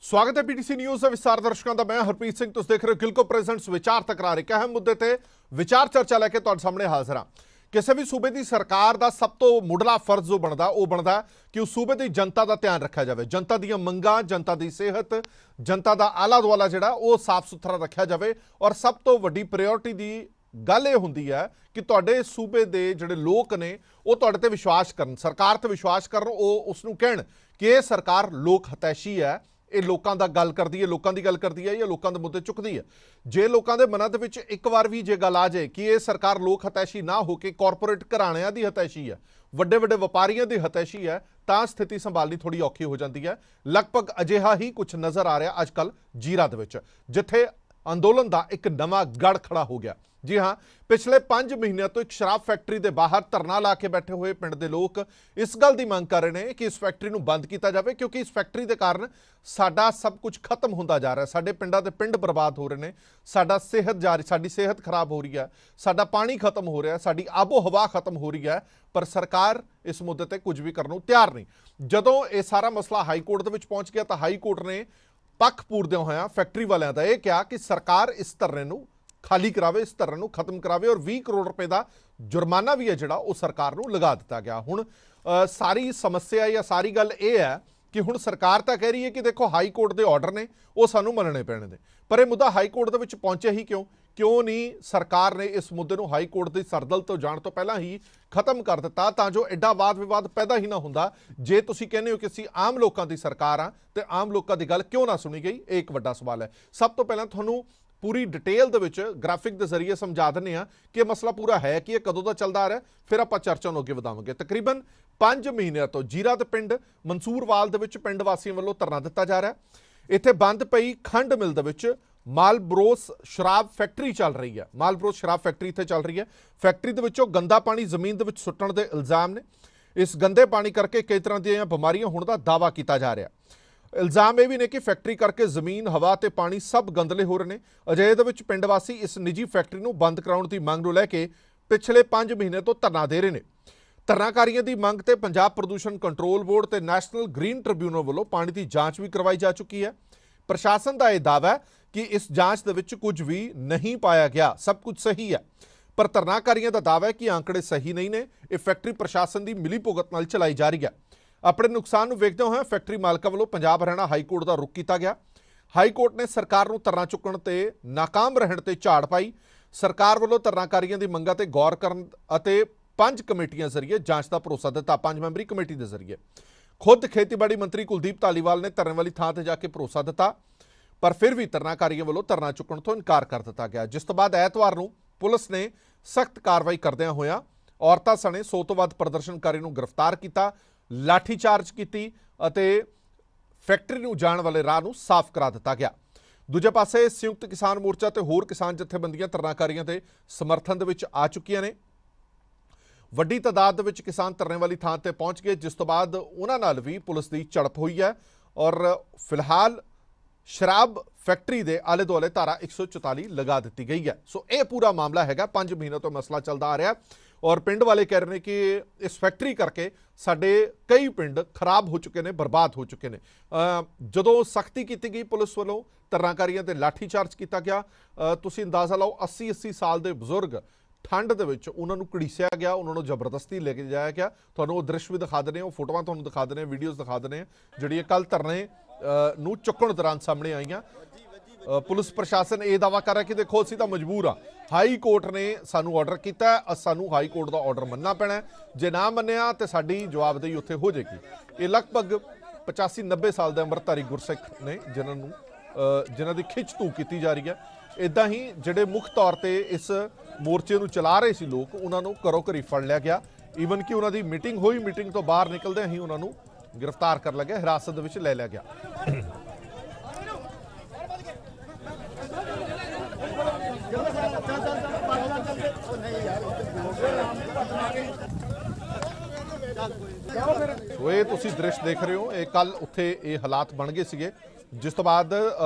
स्वागत है PTC news ਦੇ ਵਿਸਥਾਰ ਦਰਸ਼ਕਾਂ ਦਾ। ਮੈਂ ਹਰਪ੍ਰੀਤ ਸਿੰਘ, ਤੁਸੀਂ ਦੇਖ ਰਹੇ ਹੋ ਗਿਲਕੋ ਪ੍ਰੈਜ਼ੈਂਟਸ ਵਿਚਾਰ ਤਕਰਾਰ। ਇੱਕ ਅਹਿਮ ਮੁੱਦੇ ਤੇ ਵਿਚਾਰ ਚਰਚਾ ਲੈ ਕੇ ਤੁਹਾਡੇ ਸਾਹਮਣੇ ਹਾਜ਼ਰ ਹਾਂ। ਕਿਸੇ ਵੀ ਸੂਬੇ ਦੀ ਸਰਕਾਰ ਦਾ ਸਭ ਤੋਂ ਮੁੱਢਲਾ ਫਰਜ਼ ਜੋ ਬਣਦਾ ਉਹ ਬਣਦਾ ਕਿ ਉਸ ਸੂਬੇ ਦੀ ਜਨਤਾ ਦਾ ਧਿਆਨ ਰੱਖਿਆ ਜਾਵੇ, ਜਨਤਾ ਦੀਆਂ ਮੰਗਾਂ, ਜਨਤਾ ਦੀ ਸਿਹਤ, ਜਨਤਾ ਦਾ ਆਲਾ ਦੁਆਲਾ ਜਿਹੜਾ ਉਹ ਸਾਫ਼ ਸੁਥਰਾ ਰੱਖਿਆ ਜਾਵੇ। ਔਰ ਸਭ ਤੋਂ ਵੱਡੀ ਪ੍ਰਾਇੋਰਟੀ ਦੀ ਗੱਲ ਇਹ ਹੁੰਦੀ ਹੈ ਕਿ ਤੁਹਾਡੇ ਸੂਬੇ ਦੇ ਜਿਹੜੇ ਲੋਕ ਨੇ ਉਹ ਤੁਹਾਡੇ ਤੇ ਵਿਸ਼ਵਾਸ ਕਰਨ, ਸਰਕਾਰ ਤੇ ਵਿਸ਼ਵਾਸ ਕਰਨ, ਉਹ ਉਸ ਨੂੰ ਕਹਿਣ ਕਿ ਇਹ ਸਰਕਾਰ ਲੋਕ ਹਤੈਸ਼ੀ ਹੈ, ਇਹ ਲੋਕਾਂ ਦਾ ਗੱਲ ਕਰਦੀ ਹੈ, ਲੋਕਾਂ ਦੀ ਗੱਲ ਕਰਦੀ ਹੈ ਜਾਂ ਲੋਕਾਂ ਦੇ ਮੁੱਦੇ ਚੁੱਕਦੀ ਹੈ। ਜੇ ਲੋਕਾਂ ਦੇ ਮਨਾਂ ਦੇ ਵਿੱਚ ਇੱਕ ਵਾਰ ਵੀ ਜੇ ਗੱਲ ਆ ਜਾਏ ਕਿ ਇਹ ਸਰਕਾਰ ਲੋਕ ਹਤੈਸ਼ੀ ਨਾ ਹੋ ਕੇ ਕਾਰਪੋਰੇਟ ਘਰਾਣਿਆਂ ਦੀ ਹਤੈਸ਼ੀ ਹੈ, ਵੱਡੇ ਵੱਡੇ ਵਪਾਰੀਆਂ ਦੀ ਹਤੈਸ਼ੀ ਹੈ, ਤਾਂ ਸਥਿਤੀ ਸੰਭਾਲਣੀ ਥੋੜੀ ਔਖੀ ਹੋ ਜਾਂਦੀ ਹੈ। ਲਗਭਗ ਅਜਿਹਾ ਹੀ ਕੁਝ ਨਜ਼ਰ ਆ ਰਿਹਾ ਅੱਜ ਕੱਲ੍ਹ ਜੀਰਾ ਦੇ ਵਿੱਚ, ਜਿੱਥੇ ਅੰਦੋਲਨ ਦਾ ਇੱਕ ਨਵਾਂ ਗੜ ਖੜਾ ਹੋ ਗਿਆ। जी हाँ, पिछले 5 महीनों तो एक शराब फैक्ट्री के बाहर धरना ला के बैठे हुए पिंड के लोग इस गल की मंग कर रहे हैं कि इस फैक्ट्री को बंद किया जाए, क्योंकि इस फैक्ट्री के कारण साडा सब कुछ खत्म होता जा रहा है। साडे पिंडां दे पिंड बर्बाद हो रहे हैं, साडा सेहत जा रही, साडी सेहत खराब हो रही है, साडा पानी खत्म हो रहा है, साडी आबो हवा खत्म हो रही है, पर सरकार इस मुद्दे ते कुछ भी करने को तैयार नहीं। जदों ये सारा मसला हाई कोर्ट दे विच पहुंच गया तो हाई कोर्ट ने पक्ष पूरदे होया फैक्ट्री वालियां दा यह कहा कि सरकार इस धरने नूं खाली करावे, इस धरन नूं खत्म करावे और 20 करोड़ रुपए का जुर्माना भी है जिहड़ा वो सरकार नूं लगा दिता गया। हुण सारी समस्या या सारी गल ये है कि हुण सरकार तो कह रही है कि देखो हाई कोर्ट के ऑर्डर ने वो सानूं मनने पैणे ने, पर यह मुद्दा हाई कोर्ट दे विच पहुंचे ही क्यों नहीं सरकार ने इस मुद्दे नूं हाई कोर्ट की सरदल तो जाण तो पहला ही खत्म कर दिता, तां जो एडा वाद विवाद पैदा ही ना हुंदा। जे तुसीं कहने हो कि असीं आम लोकां दी सरकार हाँ ते आम लोकां दी गल क्यों ना सुनी गई, ये एक वड्डा सवाल है। सब तो पहलां तुहानूं पूरी डिटेल दे विच ग्राफिक के जरिए समझा देने कि मसला पूरा है कि कदों का चलता आ रहा है, फिर आप चर्चा नूं अगे वधावांगे। तकरीबन 5 महीनों तो जीरा दे पिंड मंसूरवाल दे विच पिंड वासियों वालों धरना दिता जा रहा है। इत्थे बंद पई खंड मिल दे विच मालब्रोस शराब फैक्ट्री चल रही है, मालब्रोस शराब फैक्ट्री इत्थे चल रही है। फैक्ट्री दे विचों गंदा पानी जमीन दे विच सुੱਟਣ ਦੇ इल्जाम ने। इस गंदे पानी करके कई तरह ਦੀਆਂ ਬਿਮਾਰੀਆਂ ਹੋਣ ਦਾ दावा किया जा रहा। इल्जाम यह भी ने कि फैक्ट्री करके जमीन, हवा ते पानी सब गंदले हो रहे हैं। अजਿਹੇ ਦੇ ਵਿੱਚ ਪਿੰਡ ਵਾਸੀ इस निजी फैक्ट्री ਨੂੰ ਬੰਦ ਕਰਾਉਣ ਦੀ ਮੰਗ ਨੂੰ ਲੈ ਕੇ ਪਿਛਲੇ 5 ਮਹੀਨੇ ਤੋਂ ਧਰਨਾ ਦੇ ਰਹੇ ਨੇ। ਧਰਨਾਕਾਰੀਆਂ ਦੀ ਮੰਗ ਤੇ ਪੰਜਾਬ ਪ੍ਰਦੂਸ਼ਣ ਕੰਟਰੋਲ ਬੋਰਡ ਤੇ ਨੈਸ਼ਨਲ ਗ੍ਰੀਨ ਟ੍ਰਿਬਿਊਨਲ ਵੱਲੋਂ ਪਾਣੀ ਦੀ ਜਾਂਚ ਵੀ ਕਰਵਾਈ ਜਾ ਚੁੱਕੀ ਹੈ। ਪ੍ਰਸ਼ਾਸਨ ਦਾ ਇਹ ਦਾਅਵਾ ਹੈ ਕਿ ਇਸ ਜਾਂਚ ਦੇ ਵਿੱਚ ਕੁਝ ਵੀ ਨਹੀਂ ਪਾਇਆ ਗਿਆ, ਸਭ ਕੁਝ ਸਹੀ ਹੈ। ਪਰ ਧਰਨਾਕਾਰੀਆਂ ਦਾ ਦਾਅਵਾ ਹੈ ਕਿ ਆંકੜੇ ਸਹੀ ਨਹੀਂ ਨੇ। ਇਹ ਫੈਕਟਰੀ ਪ੍ਰਸ਼ਾਸਨ ਦੀ ਮਿਲੀ ਭੁਗਤ ਨਾਲ ਚਲਾਈ ਜਾ ਰਹੀ ਹੈ। अपने नुकसान को वेखते हुए फैक्ट्री मालकों वालों पंजाब हरियाणा हाई कोर्ट का रुख किया गया। हाई कोर्ट ने सरकार को धरना चुकण ते नाकाम रहने ते झाड़ पाई। सरकार वालों धरनाकारियों की मंगां ते गौर करन अते 5 कमेटियां जरिए जांच का भरोसा दिता। 5 मैंबरी कमेटी के जरिए खुद खेतीबाड़ी मंत्री कुलदीप धालीवाल ने धरने वाली थां ते जाके भरोसा दिता, पर फिर भी धरनाकारियों वालों धरना चुकण तो इनकार कर दिता गया। जिस तो बाद ऐतवार नूं पुलिस ने सख्त कार्रवाई करदिआं होइआं औरतां सने 100 तो वध प्रदर्शनकारी नूं गिरफ्तार किया, लाठी चार्ज की अते फैक्ट्री नूं जाण वाले राह नूं साफ करा दिता गया। दूजे पासे संयुक्त किसान मोर्चा ते होर किसान जथेबंदियां धरनाकारियों के समर्थन दे विच आ चुकियां ने। वड्डी तादाद दे विच किसान धरने वाली थां ते पहुंच गए, जिस तो बाद उन्हां नाल भी पुलिस की झड़प हुई है और फिलहाल शराब फैक्ट्री के आले दुआले धारा 144 लगा दी गई है। सो ये पूरा मामला है, 5 महीनों तो मसला चलता आ रहा है और पिंड वाले कह रहे हैं कि इस फैक्ट्री करके साडे कई पिंड खराब हो चुके हैं, बर्बाद हो चुके हैं। जदों सख्ती की गई पुलिस वालों धरनाकारियों ते लाठी चार्ज किया गया, तुसीं अंदाज़ा लाओ 80-80 साल के बजुर्ग ठंड दे विच उन्हां नूं घड़ीसिया गया, उन्होंने जबरदस्ती लेके जाया गया। तुहानूं वो दृश्य भी दिखा देने, वो फोटोआं तुहानूं दिखा देने, वीडियोज़ दिखा देने जिहड़ियां कल धरने नूं चुकण दौरान सामने आईयां। पुलिस प्रशासन ये दावा कर रहा है कि देखो असीं तां मजबूर हाँ, हाई कोर्ट ने सानू ऑर्डर किया, सानू हाई कोर्ट का ऑर्डर मनना पैना, जे ना मन्निया तो साडी जवाबदेही उत्थे हो जाएगी। ये लगभग 85-90 साल के अमृतधारी गुरसिख ने जिन्हां दी खिच धू की जा रही है। इदां ही जिहड़े मुख तौर पर इस मोर्चे नूं चला रहे सी लोग, उन्हां नूं घरों घरी फड़ लिया गया। ईवन कि उन्हां दी मीटिंग हुई, मीटिंग तो बाहर निकलदे ही उन्हां नूं गिरफ्तार कर लिया गया, हिरासत दे विच ले लिया गया। सो ये तुसीं दृश्य देख रहे हो, ये कल उत्थे ये हालात बन गए सीगे, जिस तो बाद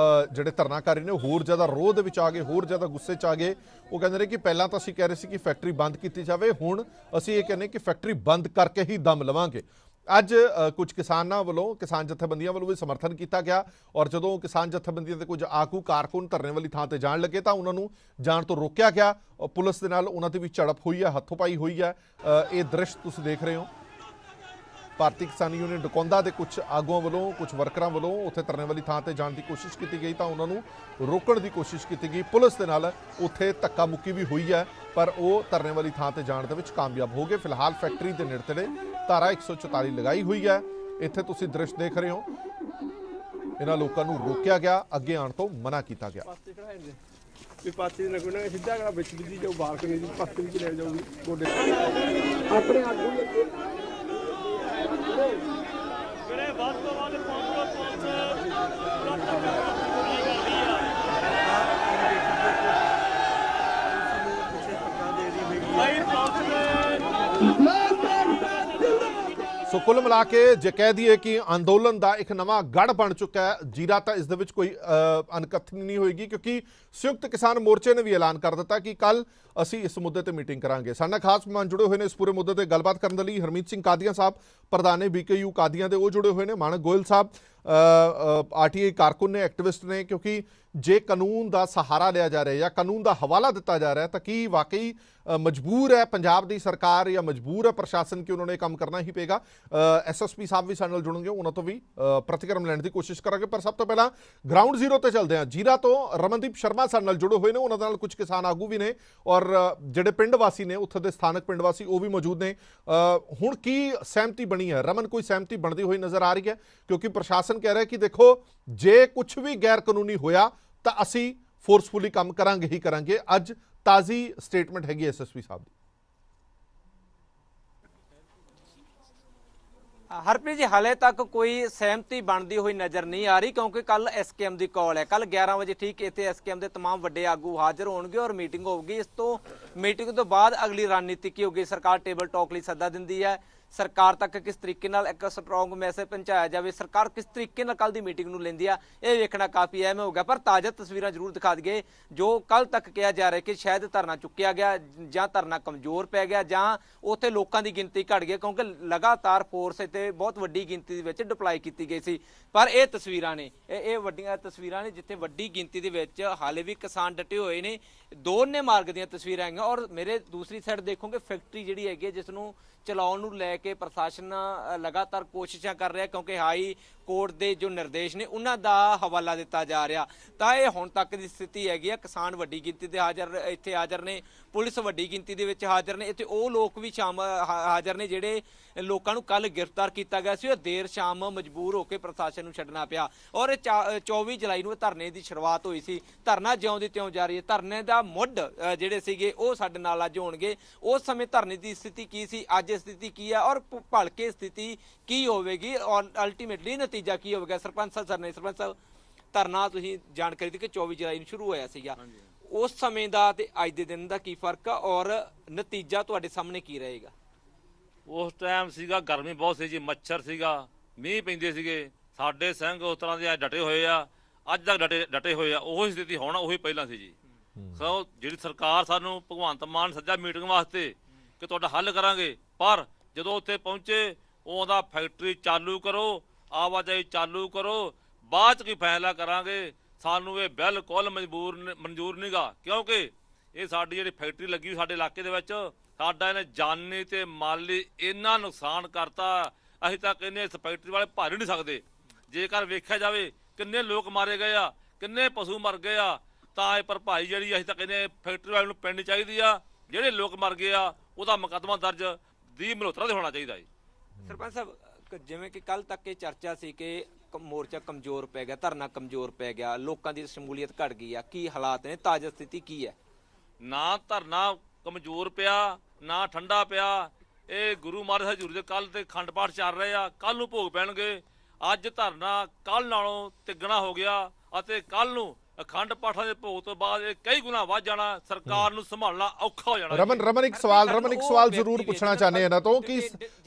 ਜਿਹੜੇ ਧਰਨਾਕਾਰੀ ਨੇ ਹੋਰ ਜ਼ਿਆਦਾ ਰੋਹ ਦੇ ਵਿੱਚ ਆ ਗਏ, ਹੋਰ ਜ਼ਿਆਦਾ ਗੁੱਸੇ 'ਚ ਆ ਗਏ। ਉਹ ਕਹਿੰਦੇ ਨੇ ਕਿ ਪਹਿਲਾਂ ਤਾਂ ਅਸੀਂ ਕਹਿ ਰਹੇ ਸੀ ਕਿ ਫੈਕਟਰੀ ਬੰਦ ਕੀਤੀ ਜਾਵੇ, ਹੁਣ ਅਸੀਂ ਇਹ ਕਹਿੰਦੇ ਕਿ ਫੈਕਟਰੀ ਬੰਦ ਕਰਕੇ ਹੀ ਦਮ ਲਵਾਂਗੇ। ਅੱਜ ਕੁਝ ਕਿਸਾਨਾਂ ਵੱਲੋਂ, ਕਿਸਾਨ ਜਥੇਬੰਦੀਆਂ ਵੱਲੋਂ ਵੀ ਸਮਰਥਨ ਕੀਤਾ ਗਿਆ ਔਰ ਜਦੋਂ ਕਿਸਾਨ ਜਥੇਬੰਦੀਆਂ ਦੇ ਕੁਝ ਆਗੂ ਕਾਰਕੁਨ ਧਰਨੇ ਵਾਲੀ ਥਾਂ ਤੇ ਜਾਣ ਲੱਗੇ ਤਾਂ ਉਹਨਾਂ ਨੂੰ ਜਾਣ ਤੋਂ ਰੋਕਿਆ ਗਿਆ। ਪੁਲਿਸ ਦੇ ਨਾਲ ਉਹਨਾਂ ਤੇ ਵੀ ਝੜਪ ਹੋਈ ਹੈ, ਹੱਥੋਂ-ਪਾਈ ਹੋਈ ਹੈ। ਇਹ ਦ੍ਰਿਸ਼ ਤੁਸੀਂ ਦੇਖ ਰਹੇ ਹੋ। ਭਾਰਤੀ ਕਿਸਾਨ ਯੂਨੀਅਨ ਡਕੌਂਦਾ ਦੇ ਕੁਝ ਆਗੂਆਂ ਵੱਲੋਂ, ਕੁਝ ਵਰਕਰਾਂ ਵੱਲੋਂ ਉੱਥੇ ਧਰਨੇ ਵਾਲੀ ਥਾਂ ਤੇ ਜਾਣ ਦੀ ਕੋਸ਼ਿਸ਼ ਕੀਤੀ ਗਈ ਤਾਂ ਉਹਨਾਂ ਨੂੰ ਰੋਕਣ ਦੀ ਕੋਸ਼ਿਸ਼ ਕੀਤੀ ਗਈ। ਪੁਲਿਸ ਦੇ ਨਾਲ ਉੱਥੇ ਧੱਕਾ ਮੁੱਕੀ ਵੀ ਹੋਈ ਹੈ ਪਰ ਉਹ ਧਰਨੇ ਵਾਲੀ ਥਾਂ ਤੇ ਜਾਣ ਦੇ ਵਿੱਚ ਕਾਮਯਾਬ ਹੋ ਗਏ। ਫਿਲਹਾਲ ਫੈਕਟਰੀ ਦੇ ਨੇੜੇ ਧਾਰਾ 144 ਲਗਾਈ ਹੋਈ ਹੈ। ਇੱਥੇ ਤੁਸੀਂ ਦ੍ਰਿਸ਼ ਦੇਖ ਰਹੇ ਹੋ। ਇਹਨਾਂ ਲੋਕਾਂ ਨੂੰ ਰੋਕਿਆ ਗਿਆ, ਅੱਗੇ ਆਉਣ ਤੋਂ ਮਨਾ ਕੀਤਾ ਗਿਆ। ਵੀ ਪਾਸੇ ਨਾ ਕੋਈ ਨਾ ਸਿੱਧਾ ਕਰਾ ਵਿੱਚ ਦੀ ਜੋ ਬਾਲਕਨੀ ਦੀ ਪਾਸੇ ਵਿੱਚ ਲੈ ਜਾਊਗੀ ਗੋਡੇ ਆਪਣੇ ਆਗੂ ਜਿਹੜੇ ਵੱਧ ਤੋਂ ਵੱਧ 500 ਸੋ ਕੁੱਲ ਮਿਲਾ ਕੇ ਜੇ ਕਹਿ ਦਈਏ ਕਿ ਅੰਦੋਲਨ ਦਾ ਇੱਕ ਨਵਾਂ ਗੜ ਬਣ ਚੁੱਕਾ ਹੈ। ਜੀਰਾ ਤਾਂ ਇਸ ਦੇ ਵਿੱਚ ਕੋਈ ਅਣਕਥਨੀ ਨਹੀਂ ਹੋਏਗੀ ਕਿਉਂਕਿ ਸੰਯੁਕਤ ਕਿਸਾਨ ਮੋਰਚੇ ਨੇ ਵੀ ਐਲਾਨ ਕਰ ਦਿੱਤਾ ਕਿ ਕੱਲ ਅਸੀਂ ਇਸ ਮੁੱਦੇ ਤੇ ਮੀਟਿੰਗ ਕਰਾਂਗੇ। ਸਾਡੇ ਨਾਲ ਖਾਸ ਮਹਿਮਾਨ ਜੁੜੇ ਹੋਏ ਨੇ ਇਸ ਪੂਰੇ ਮੁੱਦੇ ਤੇ ਗੱਲਬਾਤ ਕਰਨ ਦੇ ਲਈ। ਹਰਮੀਤ ਸਿੰਘ ਕਾਦੀਆਂ ਸਾਹਿਬ ਪ੍ਰਧਾਨ ਨੇ BKU ਕਾਦੀਆਂ ਦੇ, ਉਹ ਜੁੜੇ ਹੋਏ ਨੇ। ਮਾਨਕ ਗੋਇਲ ਸਾਹਿਬ RTI ਕਾਰਕੁਨ ਨੇ, ਐਕਟਿਵਿਸਟ ਨੇ। ਕਿਉਂਕਿ ਜੇ ਕਾਨੂੰਨ ਦਾ ਸਹਾਰਾ ਲਿਆ ਜਾ ਰਿਹਾ ਜਾਂ ਕਾਨੂੰਨ ਦਾ ਹਵਾਲਾ ਦਿੱਤਾ ਜਾ ਰਿਹਾ ਤਾਂ ਕੀ ਵਾਕਈ ਮਜਬੂਰ ਹੈ ਪੰਜਾਬ ਦੀ ਸਰਕਾਰ ਜਾਂ ਮਜਬੂਰ ਹੈ ਪ੍ਰਸ਼ਾਸਨ ਕਿ ਉਹਨਾਂ ਨੇ ਕੰਮ ਕਰਨਾ ਹੀ ਪਏਗਾ। SSP ਸਾਹਿਬ ਵੀ ਸਾਡੇ ਨਾਲ ਜੁੜਨਗੇ, ਉਹਨਾਂ ਤੋਂ ਵੀ ਪ੍ਰਤੀਕਰਮ ਲੈਣ ਦੀ ਕੋਸ਼ਿਸ਼ ਕਰਾਂਗੇ। ਪਰ ਸਭ ਤੋਂ ਪਹਿਲਾਂ ਗਰਾਊਂਡ ਜ਼ੀਰੋ ਤੇ ਚੱਲਦੇ ਹਾਂ। ਜੀਰਾ ਤੋਂ ਰਮਨਦੀਪ ਸ਼ਰਮਾ ਸਾਡੇ ਨਾਲ ਜੁੜੇ ਹੋਏ ਨੇ, ਉਹਨਾਂ ਨਾਲ ਕੁਝ ਕਿਸਾਨ ਆਗੂ ਵੀ ਨੇ ਔਰ ਜਿਹੜੇ ਪਿੰਡ ਵਾਸੀ ਨੇ, ਉੱਥੇ ਦੇ ਸਥਾਨਕ ਪਿੰਡ ਵਾਸੀ, ਉਹ ਵੀ ਮੌਜੂਦ ਨੇ। ਹੁਣ ਕੀ ਸਹਿਮਤੀ ਬਣੀ ਹੈ ਰਮਨ? ਕੋਈ ਸਹਿਮਤੀ ਬਣਦੀ ਹੋਈ ਨਜ਼ਰ ਆ ਰਹੀ ਹੈ? ਕਿਉਂਕਿ ਪ੍ਰਸ਼ਾਸਨ ਕਹਿ ਰਿਹਾ ਕਿ ਦੇਖੋ ਜੇ ਕੁਝ ਵੀ ਗੈਰ ਕਾਨੂੰਨੀ ਹੋਇਆ ਤਾਂ ਅਸੀਂ ਫੋਰਸਫੁਲੀ ਕੰਮ ਕਰਾਂਗੇ ਹੀ ਕਰਾਂਗੇ। ਅੱਜ ਤਾਜ਼ੀ ਸਟੇਟਮੈਂਟ ਹੈਗੀ SSP ਸਾਹਿਬ ਦੀ। ਹਰਪ੍ਰੀਤ ਜੀ, ਹਾਲੇ ਤੱਕ ਕੋਈ ਸਹਿਮਤੀ ਬਣਦੀ ਹੋਈ ਨਜ਼ਰ ਨਹੀਂ ਆ ਰਹੀ ਕਿਉਂਕਿ ਕੱਲ SKM ਦੀ ਕਾਲ ਹੈ। ਕੱਲ 11 ਵਜੇ ਠੀਕ ਇੱਥੇ SKM ਦੇ तमाम ਵੱਡੇ ਆਗੂ ਹਾਜ਼ਰ ਹੋਣਗੇ ਔਰ ਮੀਟਿੰਗ ਹੋਊਗੀ। ਇਸ ਤੋਂ ਮੀਟਿੰਗ ਤੋਂ ਬਾਅਦ ਅਗਲੀ ਰਣਨੀਤੀ ਕੀ ਹੋਊਗੀ? ਸਰਕਾਰ ਟੇਬਲ ਟਾਕ ਲਈ ਸੱਦਾ ਦਿੰਦੀ ਹੈ। ਸਰਕਾਰ ਤੱਕ ਕਿਸ ਤਰੀਕੇ ਨਾਲ ਇੱਕ ਸਟਰੋਂਗ ਮੈਸੇਜ ਪਹੁੰਚਾਇਆ ਜਾਵੇ, ਸਰਕਾਰ ਕਿਸ ਤਰੀਕੇ ਨਾਲ ਕੱਲ ਦੀ ਮੀਟਿੰਗ ਨੂੰ ਲੈਂਦੀ ਆ, ਇਹ ਵੇਖਣਾ ਕਾਫੀ ਅਹਿਮ ਹੋ ਗਿਆ। ਪਰ ਤਾਜ਼ਾ ਤਸਵੀਰਾਂ ਜ਼ਰੂਰ ਦਿਖਾ ਦਈਏ। ਜੋ ਕੱਲ ਤੱਕ ਕਿਹਾ ਜਾ ਰਿਹਾ ਕਿ ਸ਼ਾਇਦ ਧਰਨਾ ਚੁੱਕਿਆ ਗਿਆ ਜਾਂ ਧਰਨਾ ਕਮਜ਼ੋਰ ਪੈ ਗਿਆ ਜਾਂ ਉੱਥੇ ਲੋਕਾਂ ਦੀ ਗਿਣਤੀ ਘਟ ਗਈ ਕਿਉਂਕਿ ਲਗਾਤਾਰ ਫੋਰਸ ਇੱਥੇ ਬਹੁਤ ਵੱਡੀ ਗਿਣਤੀ ਦੇ ਵਿੱਚ ਡਿਪਲਾਈ ਕੀਤੀ ਗਈ ਸੀ। ਪਰ ਇਹ ਤਸਵੀਰਾਂ ਨੇ, ਇਹ ਵੱਡੀਆਂ ਤਸਵੀਰਾਂ ਨੇ ਜਿੱਥੇ ਵੱਡੀ ਗਿਣਤੀ ਦੇ ਵਿੱਚ ਹਾਲੇ ਵੀ ਕਿਸਾਨ ਡਟੇ ਹੋਏ ਨੇ। ਦੋਨੇ ਮਾਰਗ ਦੀਆਂ ਤਸਵੀਰਾਂ ਹੈਗੀਆਂ ਔਰ ਮੇਰੇ ਦੂਸਰੀ ਸਾਈਡ ਦੇਖੋਗੇ ਫੈਕਟਰੀ ਜਿਹੜੀ ਹੈਗੀ ਹੈ ਜਿਸ ਨੂੰ ਚਲਾਉਣ ਨੂੰ ਲੈ ਕੇ ਪ੍ਰਸ਼ਾਸਨ ਲਗਾਤਾਰ ਕੋਸ਼ਿਸ਼ਾਂ ਕਰ ਰਿਹਾ ਕਿਉਂਕਿ ਹਾਈ ਕੋਰਟ ਦੇ ਜੋ ਨਿਰਦੇਸ਼ ਨੇ ਉਹਨਾਂ ਦਾ ਹਵਾਲਾ ਦਿੱਤਾ ਜਾ ਰਿਹਾ। ਤਾਂ ਇਹ ਹੁਣ ਤੱਕ ਦੀ ਸਥਿਤੀ ਹੈਗੀ ਆ। ਕਿਸਾਨ ਵੱਡੀ ਗਿਣਤੀ ਦੇ ਇੱਥੇ ਹਾਜ਼ਰ ਨੇ, ਪੁਲਿਸ ਵੱਡੀ ਗਿਣਤੀ ਦੇ ਵਿੱਚ ਹਾਜ਼ਰ ਨੇ। ਇੱਥੇ ਉਹ ਲੋਕ ਵੀ ਹਾਜ਼ਰ ਨੇ ਜਿਹੜੇ ਲੋਕਾਂ ਨੂੰ ਕੱਲ ਗ੍ਰਿਫਤਾਰ ਕੀਤਾ ਗਿਆ ਸੀ, ਉਹ ਦੇਰ ਸ਼ਾਮ ਮਜਬੂਰ ਹੋ ਕੇ ਪ੍ਰਸ਼ਾਸਨ ਨੂੰ ਛੱਡਣਾ ਪਿਆ। ਔਰ 24 ਜੁਲਾਈ ਨੂੰ ਧਰਨੇ ਦੀ ਸ਼ੁਰੂਆਤ ਹੋਈ ਸੀ। ਧਰਨਾ ਜਿਉਂ ਦੀ ਤਿਉਂ ਜਾਰੀ ਹੈ। ਧਰਨੇ ਦਾ ਮੁੱਢ ਜਿਹੜੇ ਸੀਗੇ ਉਹ ਸਾਡੇ ਨਾਲ ਅੱਜ ਹੋਣਗੇ। ਉਸ ਸਮੇਂ ਧਰਨੇ ਦੀ ਸਥਿਤੀ ਕੀ ਸੀ, ਅੱਜ ਸਥਿਤੀ ਕੀ ਹੈ ਔਰ ਭਲਕੇ ਸਥਿਤੀ ਕੀ ਹੋਵੇਗੀ ਔਰ ਅਲਟੀਮੇਟਲੀ ਨਤੀਜਾ ਕੀ ਹੋਵੇਗਾ। ਸਰਪੰਚ ਸਾਹਿਬ ਧਰਨਾ ਤੁਸੀਂ ਜਾਣਕਾਰੀ ਦਿੱਤੀ ਕਿ 24 ਜੁਲਾਈ ਨੂੰ ਸ਼ੁਰੂ ਹੋਇਆ ਸੀਗਾ। ਉਸ ਸਮੇਂ ਦਾ ਤੇ ਅੱਜ ਦੇ ਦਿਨ ਦਾ ਕੀ ਫਰਕ ਆ ਔਰ ਨਤੀਜਾ ਤੁਹਾਡੇ ਸਾਹਮਣੇ ਕੀ ਰਹੇਗਾ? ਉਸ ਟਾਈਮ ਸੀਗਾ ਗਰਮੀ ਬਹੁਤ ਸੀ ਜੀ, ਮੱਛਰ ਸੀਗਾ, ਮੀਂਹ ਪੈਂਦੇ ਸੀਗੇ, ਸਾਡੇ ਸਿੰਘ ਉਸ ਤਰ੍ਹਾਂ ਦੇ ਡਟੇ ਹੋਏ ਆ, ਅੱਜ ਤੱਕ ਡਟੇ ਹੋਏ ਆ। ਉਹੀ ਸਥਿਤੀ ਹੁਣ ਉਹੀ ਪਹਿਲਾਂ ਸੀ ਜੀ। ਸੋ ਜਿਹੜੀ ਸਰਕਾਰ ਸਾਨੂੰ ਭਗਵੰਤ ਮਾਨ ਸੱਜਾ ਮੀਟਿੰਗ ਵਾਸਤੇ ਕਿ ਤੁਹਾਡਾ ਹੱਲ ਕਰਾਂਗੇ, ਪਰ ਜਦੋਂ ਉੱਥੇ ਪਹੁੰਚੇ ਉਹਦਾ ਫੈਕਟਰੀ ਚਾਲੂ ਕਰੋ, ਆਵਾਜਾਈ ਚਾਲੂ ਕਰੋ, ਬਾਅਦ 'ਚ ਕੀ ਫੈਸਲਾ ਕਰਾਂਗੇ, ਸਾਨੂੰ ਇਹ ਬਿਲਕੁਲ ਮਨਜ਼ੂਰ ਨਹੀਂਗਾ। ਕਿਉਂਕਿ ਇਹ ਸਾਡੀ ਜਿਹੜੀ ਫੈਕਟਰੀ ਲੱਗੀ ਸਾਡੇ ਇਲਾਕੇ ਦੇ ਵਿੱਚ ਸਾਡਾ ਇਹਨੇ ਜਾਨੀ ਤੇ ਮਾਲੀ ਇੰਨਾ ਨੁਕਸਾਨ ਕਰਤਾ, ਅਸੀਂ ਤਾਂ ਕਹਿੰਦੇ ਇਸ ਫੈਕਟਰੀ ਵਾਲੇ ਭਰ ਹੀ ਨਹੀਂ ਸਕਦੇ। ਜੇਕਰ ਵੇਖਿਆ ਜਾਵੇ ਕਿੰਨੇ ਲੋਕ ਮਾਰੇ ਗਏ ਆ, ਕਿੰਨੇ ਪਸ਼ੂ ਮਰ ਗਏ ਆ, ਤਾਂ ਇਹ ਭਰਪਾਈ ਜਿਹੜੀ ਅਸੀਂ ਤਾਂ ਕਹਿੰਦੇ ਫੈਕਟਰੀ ਵਾਲੇ ਨੂੰ ਪੈਣੀ ਚਾਹੀਦੀ ਆ। ਜਿਹੜੇ ਲੋਕ ਮਰ ਗਏ ਆ ਉਹਦਾ ਮੁਕੱਦਮਾ ਦਰਜ ਦੀ ਮਲਹੋਤਰਾ ਤੇ ਹੋਣਾ ਚਾਹੀਦਾ ਜੀ। ਸਰਪੰਚ ਸਾਹਿਬ, ਜਿਵੇਂ ਕਿ ਕੱਲ ਤੱਕ ਇਹ ਚਰਚਾ ਸੀ ਕਿ ਮੋਰਚਾ ਕਮਜ਼ੋਰ ਪੈ ਗਿਆ, ਧਰਨਾ ਕਮਜ਼ੋਰ ਪੈ ਗਿਆ, ਲੋਕਾਂ ਦੀ ਸ਼ਮੂਲੀਅਤ ਘਟ ਗਈ ਆ, ਕੀ ਹਾਲਾਤ ਨੇ, ਤਾਜ਼ਾ ਸਥਿਤੀ ਕੀ ਹੈ? ਨਾ ਧਰਨਾ ਕਮਜ਼ੋਰ ਪਿਆ, ਨਾ ਠੰਡਾ ਪਿਆ। ਇਹ ਗੁਰੂ ਮਹਾਰਾਜ ਹਜ਼ੂਰ ਦੇ ਕੱਲ ਤੇ ਅਖੰਡ ਪਾਠ ਚੱਲ ਰਹੇ ਆ, ਕੱਲ ਨੂੰ ਭੋਗ ਪੈਣਗੇ। ਅੱਜ ਧਰਨਾ ਕੱਲ ਨਾਲੋਂ ਤਿੱਗਣਾ ਹੋ ਗਿਆ ਅਤੇ ਕੱਲ ਨੂੰ ਅਖੰਡ ਪਾਠਾਂ ਦੇ ਭੋਗ ਤੋਂ ਬਾਅਦ ਇਹ ਕਈ ਗੁਣਾ ਵੱਧ ਜਾਣਾ। ਸਰਕਾਰ ਨੂੰ ਸੰਭਾਲਣਾ ਔਖਾ ਹੋ ਜਾਣਾ। ਰਮਨ ਇੱਕ ਸਵਾਲ ਜ਼ਰੂਰ ਪੁੱਛਣਾ ਚਾਹੁੰਦੇ ਇਹਨਾਂ ਤੋਂ ਕਿ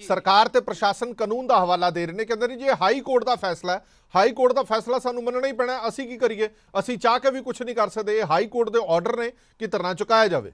ਸਰਕਾਰ ਤੇ ਪ੍ਰਸ਼ਾਸਨ ਕਾਨੂੰਨ ਦਾ ਹਵਾਲਾ ਦੇ ਰਹੇ ਨੇ, ਕਹਿੰਦੇ ਨੇ ਜੀ ਇਹ ਹਾਈ ਕੋਰਟ ਦਾ ਫੈਸਲਾ ਹੈ, ਹਾਈ ਕੋਰਟ ਦਾ ਫੈਸਲਾ ਸਾਨੂੰ ਮੰਨਣਾ ਹੀ ਪੈਣਾ, ਅਸੀਂ ਕੀ ਕਰੀਏ, ਅਸੀਂ ਚਾਹ ਕੇ ਵੀ ਕੁਝ ਨਹੀਂ ਕਰ ਸਕਦੇ। ਇਹ ਹਾਈ ਕੋਰਟ ਦੇ ਆਰਡਰ ਨੇ ਕਿ ਧਰਨਾ ਚੁਕਾਇਆ ਜਾਵੇ।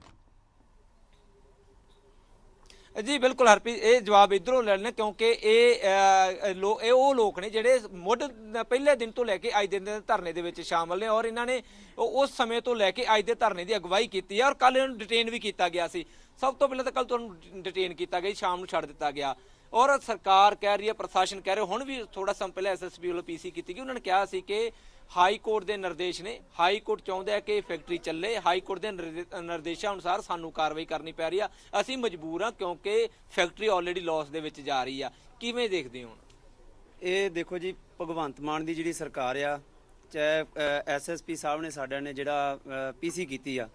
ਜੀ ਬਿਲਕੁਲ ਹਰਪ੍ਰੀਤ, ਇਹ ਜਵਾਬ ਇਧਰੋਂ ਲੈਣੇ ਕਿਉਂਕਿ ਇਹ ਉਹ ਲੋਕ ਨੇ ਜਿਹੜੇ ਮੁੱਢ ਪਹਿਲੇ ਦਿਨ ਤੋਂ ਲੈ ਕੇ ਅੱਜ ਦਿਨ ਦੇ ਧਰਨੇ ਦੇ ਵਿੱਚ ਸ਼ਾਮਲ ਨੇ ਔਰ ਇਹਨਾਂ ਨੇ ਉਸ ਸਮੇਂ ਤੋਂ ਲੈ ਕੇ ਅੱਜ ਦੇ ਧਰਨੇ ਦੀ ਅਗਵਾਈ ਕੀਤੀ ਹੈ ਔਰ ਕੱਲ ਇਹਨਾਂ ਨੂੰ ਡਿਟੇਨ ਵੀ ਕੀਤਾ ਗਿਆ ਸੀ। ਸਭ ਤੋਂ ਪਹਿਲਾਂ ਤਾਂ ਕੱਲ ਤੁਹਾਨੂੰ ਡਿਟੇਨ ਕੀਤਾ ਗਿਆ, ਸ਼ਾਮ ਨੂੰ ਛੱਡ ਦਿੱਤਾ ਗਿਆ ਔਰ ਸਰਕਾਰ ਕਹਿ ਰਹੀ ਹੈ, ਪ੍ਰਸ਼ਾਸਨ ਕਹਿ ਰਿਹਾ, ਹੁਣ ਵੀ ਥੋੜਾ ਸਮਾਂ ਪਹਿਲਾਂ ਐਸਐਸਪੀ ਵੱਲੋਂ ਪੀਸੀ ਕੀਤੀ ਗਈ, ਉਹਨਾਂ ਨੇ ਕਿਹਾ ਸੀ ਕਿ ਹਾਈ ਕੋਰਟ ਦੇ ਨਿਰਦੇਸ਼ ਨੇ, ਹਾਈ ਕੋਰਟ ਚਾਹੁੰਦਾ ਹੈ ਕਿ ਫੈਕਟਰੀ ਚੱਲੇ, ਹਾਈ ਕੋਰਟ ਦੇ ਨਿਰਦੇਸ਼ਾਂ ਅਨੁਸਾਰ ਸਾਨੂੰ ਕਾਰਵਾਈ ਕਰਨੀ ਪੈ ਰਹੀ ਆ, ਅਸੀਂ ਮਜਬੂਰ ਹਾਂ ਕਿਉਂਕਿ ਫੈਕਟਰੀ ਆਲਰੇਡੀ ਲਾਸ ਦੇ ਵਿੱਚ ਜਾ ਰਹੀ ਆ। ਕਿਵੇਂ ਦੇਖਦੇ ਹੋ? ਇਹ ਦੇਖੋ ਜੀ, ਭਗਵੰਤ ਮਾਨ ਦੀ ਜਿਹੜੀ ਸਰਕਾਰ ਆ, ਚਾਹੇ ਐਸਐਸਪੀ ਸਾਹਿਬ ਨੇ ਸਾਡਿਆਂ ਨੇ ਜਿਹੜਾ ਪੀਸੀ ਕੀਤੀ ਆ,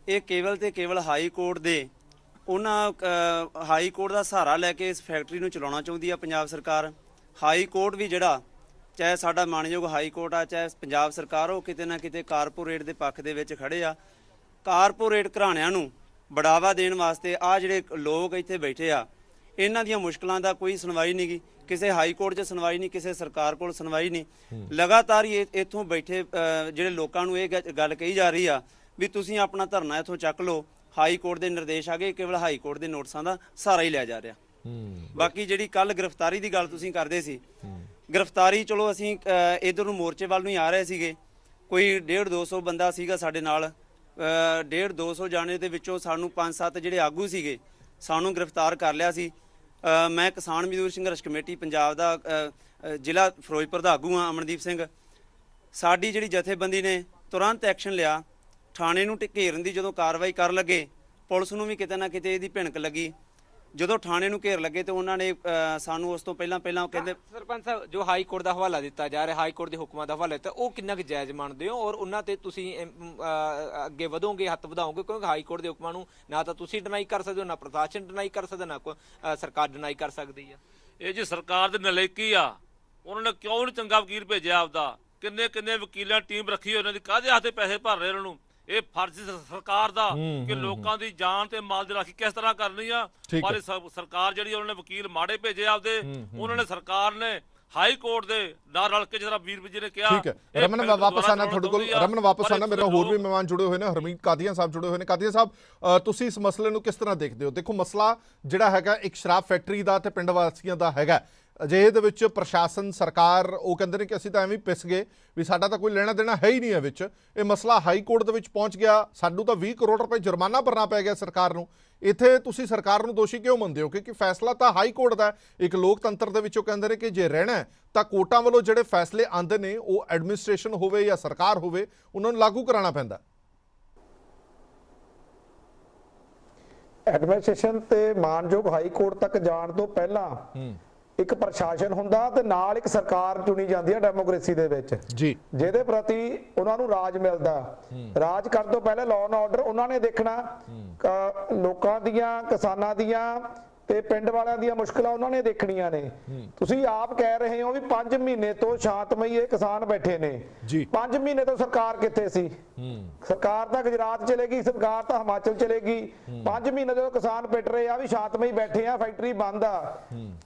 ਇਹ ਕੇਵਲ ਤੇ ਕੇਵਲ ਹਾਈ ਕੋਰਟ ਦੇ ਉਹਨਾਂ ਹਾਈ ਕੋਰਟ ਦਾ ਸਹਾਰਾ ਲੈ ਕੇ ਇਸ ਫੈਕਟਰੀ ਨੂੰ ਚਲਾਉਣਾ ਚਾਹੁੰਦੀ ਆ ਪੰਜਾਬ ਸਰਕਾਰ। ਹਾਈ ਕੋਰਟ ਵੀ ਜਿਹੜਾ ਚਾਹੇ ਸਾਡਾ ਮਾਣਯੋਗ ਹਾਈ ਕੋਰਟ ਆ, ਚਾਹੇ ਪੰਜਾਬ ਸਰਕਾਰ, ਉਹ ਕਿਤੇ ਨਾ ਕਿਤੇ ਕਾਰਪੋਰੇਟ ਦੇ ਪੱਖ ਦੇ ਵਿੱਚ ਖੜੇ ਆ। ਕਾਰਪੋਰੇਟ ਘਰਾਣਿਆਂ ਨੂੰ ਬੜਾਵਾ ਦੇਣ ਵਾਸਤੇ ਆ ਜਿਹੜੇ ਲੋਕ ਇੱਥੇ ਬੈਠੇ ਆ, ਇਹਨਾਂ ਦੀਆਂ ਮੁਸ਼ਕਲਾਂ ਦਾ ਕੋਈ ਸੁਣਵਾਈ ਨਹੀਂ ਗੀ, ਕਿਸੇ ਹਾਈ ਕੋਰਟ 'ਚ ਸੁਣਵਾਈ ਨਹੀਂ, ਕਿਸੇ ਸਰਕਾਰ ਕੋਲ ਸੁਣਵਾਈ ਨਹੀਂ। ਲਗਾਤਾਰ ਹੀ ਇੱਥੋਂ ਬੈਠੇ ਜਿਹੜੇ ਲੋਕਾਂ ਨੂੰ ਇਹ ਗੱਲ ਕਹੀ ਜਾ ਰਹੀ ਆ ਵੀ ਤੁਸੀਂ ਆਪਣਾ ਧਰਨਾ ਇੱਥੋਂ ਚੱਕ ਲਓ, ਹਾਈ ਕੋਰਟ ਦੇ ਨਿਰਦੇਸ਼ ਆ ਗਏ, ਕੇਵਲ ਹਾਈ ਕੋਰਟ ਦੇ ਨੋਟਿਸਾਂ ਦਾ ਸਹਾਰਾ ਹੀ ਲਿਆ ਜਾ ਰਿਹਾ। ਬਾਕੀ ਜਿਹੜੀ ਕੱਲ ਗ੍ਰਿਫਤਾਰੀ ਦੀ ਗੱਲ ਤੁਸੀਂ ਕਰਦੇ ਸੀ, ਗ੍ਰਿਫਤਾਰੀ ਚਲੋ ਅਸੀਂ ਇਧਰ ਨੂੰ ਮੋਰਚੇ ਵੱਲ ਨੂੰ ਹੀ ਆ ਰਹੇ ਸੀਗੇ, ਕੋਈ 150-200 ਬੰਦਾ ਸੀਗਾ ਸਾਡੇ ਨਾਲ, 150-200 ਜਾਣੇ ਦੇ ਵਿੱਚੋਂ ਸਾਨੂੰ 5-7 ਜਿਹੜੇ ਆਗੂ ਸੀਗੇ ਸਾਨੂੰ ਗ੍ਰਿਫਤਾਰ ਕਰ ਲਿਆ ਸੀ। ਮੈਂ ਕਿਸਾਨ ਮਜ਼ਦੂਰ ਸੰਘਰਸ਼ ਕਮੇਟੀ ਪੰਜਾਬ ਦਾ ਜ਼ਿਲ੍ਹਾ ਫਿਰੋਜ਼ਪੁਰ ਦਾ ਆਗੂ ਹਾਂ, ਅਮਨਦੀਪ ਸਿੰਘ। ਸਾਡੀ ਜਿਹੜੀ ਜਥੇਬੰਦੀ ਨੇ ਤੁਰੰਤ ਐਕਸ਼ਨ ਲਿਆ, ਥਾਣੇ ਨੂੰ ਘੇਰਨ ਦੀ ਜਦੋਂ ਕਾਰਵਾਈ ਕਰਨ ਲੱਗੇ, ਪੁਲਿਸ ਨੂੰ ਵੀ ਕਿਤੇ ਨਾ ਕਿਤੇ ਇਹਦੀ ਭਿਣਕ ਲੱਗੀ। ਜਦੋਂ ਥਾਣੇ ਨੂੰ ਘੇਰ ਲੱਗੇ ਤੇ ਉਹਨਾਂ ਨੇ ਸਾਨੂੰ ਉਸ ਤੋਂ ਪਹਿਲਾਂ ਕਹਿੰਦੇ, ਸਰਪੰਚ ਸਾਹਿਬ, ਜੋ ਹਾਈ ਕੋਰਟ ਦਾ ਹਵਾਲਾ ਦਿੱਤਾ ਜਾ ਰਿਹਾ, ਹਾਈ ਕੋਰਟ ਦੇ ਹੁਕਮਾਂ ਦਾ ਹਵਾਲਾ ਦਿੱਤਾ, ਉਹ ਕਿੰਨਾ ਕੁ ਜਾਇਜ਼ ਮੰਨਦੇ ਹੋ ਔਰ ਉਹਨਾਂ ਤੇ ਤੁਸੀਂ ਅੱਗੇ ਵਧੋਗੇ, ਹੱਥ ਵਧਾਓਗੇ? ਕਿਉਂਕਿ ਹਾਈ ਕੋਰਟ ਦੇ ਹੁਕਮਾਂ ਨੂੰ ਨਾ ਤਾਂ ਤੁਸੀਂ ਡਿਨਾਈ ਕਰ ਸਕਦੇ ਹੋ, ਨਾ ਪ੍ਰਸ਼ਾਸਨ ਡਿਨਾਈ ਕਰ ਸਕਦਾ, ਨਾ ਸਰਕਾਰ ਡਿਨਾਈ ਕਰ ਸਕਦੀ ਆ। ਇਹ ਜੀ ਸਰਕਾਰ ਦੇ ਨਲਾਇਕੀ ਆ, ਉਹਨਾਂ ਨੇ ਕਿਉਂ ਨਹੀਂ ਚੰਗਾ ਵਕੀਲ ਭੇਜਿਆ ਆਪਦਾ? ਕਿੰਨੇ ਵਕੀਲਾਂ ਟੀਮ ਰੱਖੀ, ਉਹਨਾਂ ਦੀ ਕਾਹਦੇ ਹੱਥੇ ਪੈਸੇ ਭਰ ਰਹੇ ਉਹਨਾਂ ਨੂੰ? ਇਹ ਫਰਜ਼ ਸਰਕਾਰ ਦਾ ਕਿ ਲੋਕਾਂ ਦੀ ਜਾਨ ਤੇ ਮਾਲ ਦੀ ਰਾਖੀ ਕਿਸ ਤਰ੍ਹਾਂ ਕਰਨੀ ਆ। ਪਰ ਸਰਕਾਰ ਜਿਹੜੀ, ਉਹਨਾਂ ਨੇ ਵਕੀਲ ਮਾੜੇ ਭੇਜੇ ਆਪਦੇ, ਉਹਨਾਂ ਨੇ ਸਰਕਾਰ ਨੇ ਹਾਈ ਕੋਰਟ ਦੇ ਨਾਲ ਰਲ ਕੇ, ਜਿਹੜਾ ਵੀਰ ਜੀ ਨੇ ਕਿਹਾ। ਠੀਕ ਹੈ, ਰਮਨ ਵਾਪਸ ਆਣਾ ਤੁਹਾਡੇ ਕੋਲ, ਰਮਨ ਵਾਪਸ ਆਣਾ। ਮੇਰੇ ਹੋਰ ਵੀ ਮਹਿਮਾਨ ਜੁੜੇ ਹੋਏ ਨੇ, ਹਰਮੀਤ ਕਾਦੀਆਂ ਸਾਹਿਬ ਜੁੜੇ ਹੋਏ ਨੇ। ਕਾਦੀਆਂ ਸਾਹਿਬ, ਤੁਸੀਂ ਇਸ ਮਸਲੇ ਨੂੰ ਕਿਸ ਤਰ੍ਹਾਂ ਦੇਖਦੇ ਹੋ? ਦੇਖੋ, ਮਸਲਾ ਜਿਹੜਾ ਹੈਗਾ ਇੱਕ ਸ਼ਰਾਬ ਫੈਕਟਰੀ ਦਾ ਤੇ ਪਿੰਡ ਵਾਸੀਆਂ ਦਾ ਹੈਗਾ। ਅਜਿਹੇ ਦੇ ਵਿੱਚ ਪ੍ਰਸ਼ਾਸਨ, ਸਰਕਾਰ, ਉਹ ਕਹਿੰਦੇ ਨੇ ਕਿ ਅਸੀਂ ਤਾਂ ਐਵੇਂ ਪਿਸ ਗਏ ਵੀ ਸਾਡਾ ਤਾਂ ਕੋਈ ਲੈਣਾ ਦੇਣਾ ਹੈ ਹੀ ਨਹੀਂ ਹੈ ਵਿੱਚ। ਇਹ ਮਸਲਾ ਹਾਈ ਕੋਰਟ ਦੇ ਵਿੱਚ ਪਹੁੰਚ ਗਿਆ, ਸਾਨੂੰ ਤਾਂ 20 ਕਰੋੜ ਰੁਪਏ ਜੁਰਮਾਨਾ ਭਰਨਾ ਪੈ ਗਿਆ ਸਰਕਾਰ ਨੂੰ। ਇੱਥੇ ਤੁਸੀਂ ਸਰਕਾਰ ਨੂੰ ਦੋਸ਼ੀ ਕਿਉਂ ਮੰਨਦੇ ਹੋ? ਕਿਉਂਕਿ ਫੈਸਲਾ ਤਾਂ ਹਾਈ ਕੋਰਟ ਦਾ। ਇੱਕ ਲੋਕਤੰਤਰ ਦੇ ਵਿੱਚੋਂ ਕਹਿੰਦੇ ਨੇ ਕਿ ਜੇ ਰਹਿਣਾ ਤਾਂ ਕੋਰਟਾਂ ਵੱਲੋਂ ਜਿਹੜੇ ਫੈਸਲੇ ਆਉਂਦੇ ਨੇ, ਉਹ ਐਡਮਿਨਿਸਟ੍ਰੇਸ਼ਨ ਹੋਵੇ ਜਾਂ ਸਰਕਾਰ ਹੋਵੇ, ਉਹਨਾਂ ਨੂੰ ਲਾਗੂ ਕਰਾਉਣਾ ਪੈਂਦਾ। ਐਡਮਿਨਿਸਟ੍ਰੇਸ਼ਨ ਤੇ ਮਾਨਯੋਗ ਹਾਈ ਕੋਰਟ ਤੱਕ ਜਾਣ ਤੋਂ ਪਹਿਲਾਂ ਇੱਕ ਪ੍ਰਸ਼ਾਸਨ ਹੁੰਦਾ ਤੇ ਨਾਲ ਇੱਕ ਸਰਕਾਰ ਚੁਣੀ ਜਾਂਦੀ ਹੈ ਡੈਮੋਕ੍ਰੇਸੀ ਦੇ ਵਿੱਚ ਜੀ, ਜਿਹਦੇ ਪ੍ਰਤੀ ਉਹਨਾਂ ਨੂੰ ਰਾਜ ਮਿਲਦਾ। ਰਾਜ ਕਰਨ ਤੋਂ ਪਹਿਲੇ ਲਾਅ ਐਂਡ ਆਰਡਰ ਉਹਨਾਂ ਨੇ ਦੇਖਣਾ, ਲੋਕਾਂ ਦੀਆਂ, ਕਿਸਾਨਾਂ ਦੀਆਂ ਤੇ ਪਿੰਡ ਵਾਲਿਆਂ ਦੀਆਂ ਮੁਸ਼ਕਲਾਂ ਉਹਨਾਂ ਨੇ ਦੇਖਣੀਆਂ ਨੇ। ਤੁਸੀਂ ਆਪ ਕਹਿ ਰਹੇ ਹੋ ਵੀ 5 ਮਹੀਨੇ ਤੋਂ ਸ਼ਾਂਤਮਈ ਇਹ ਕਿਸਾਨ ਬੈਠੇ ਨੇ ਜੀ। 5 ਮਹੀਨੇ ਤੋਂ ਸਰਕਾਰ ਕਿੱਥੇ ਸੀ? ਸਰਕਾਰ ਤਾਂ ਗੁਜਰਾਤ ਚਲੇਗੀ, ਸਰਕਾਰ ਤਾਂ ਹਿਮਾਚਲ ਚਲੇਗੀ। 5 ਮਹੀਨੇ ਤੋਂ ਕਿਸਾਨ ਪਿੱਟ ਰਹੇ ਆ ਵੀ ਸ਼ਾਂਤਮਈ ਬੈਠੇ ਆ, ਫੈਕਟਰੀ ਬੰਦ ਆ।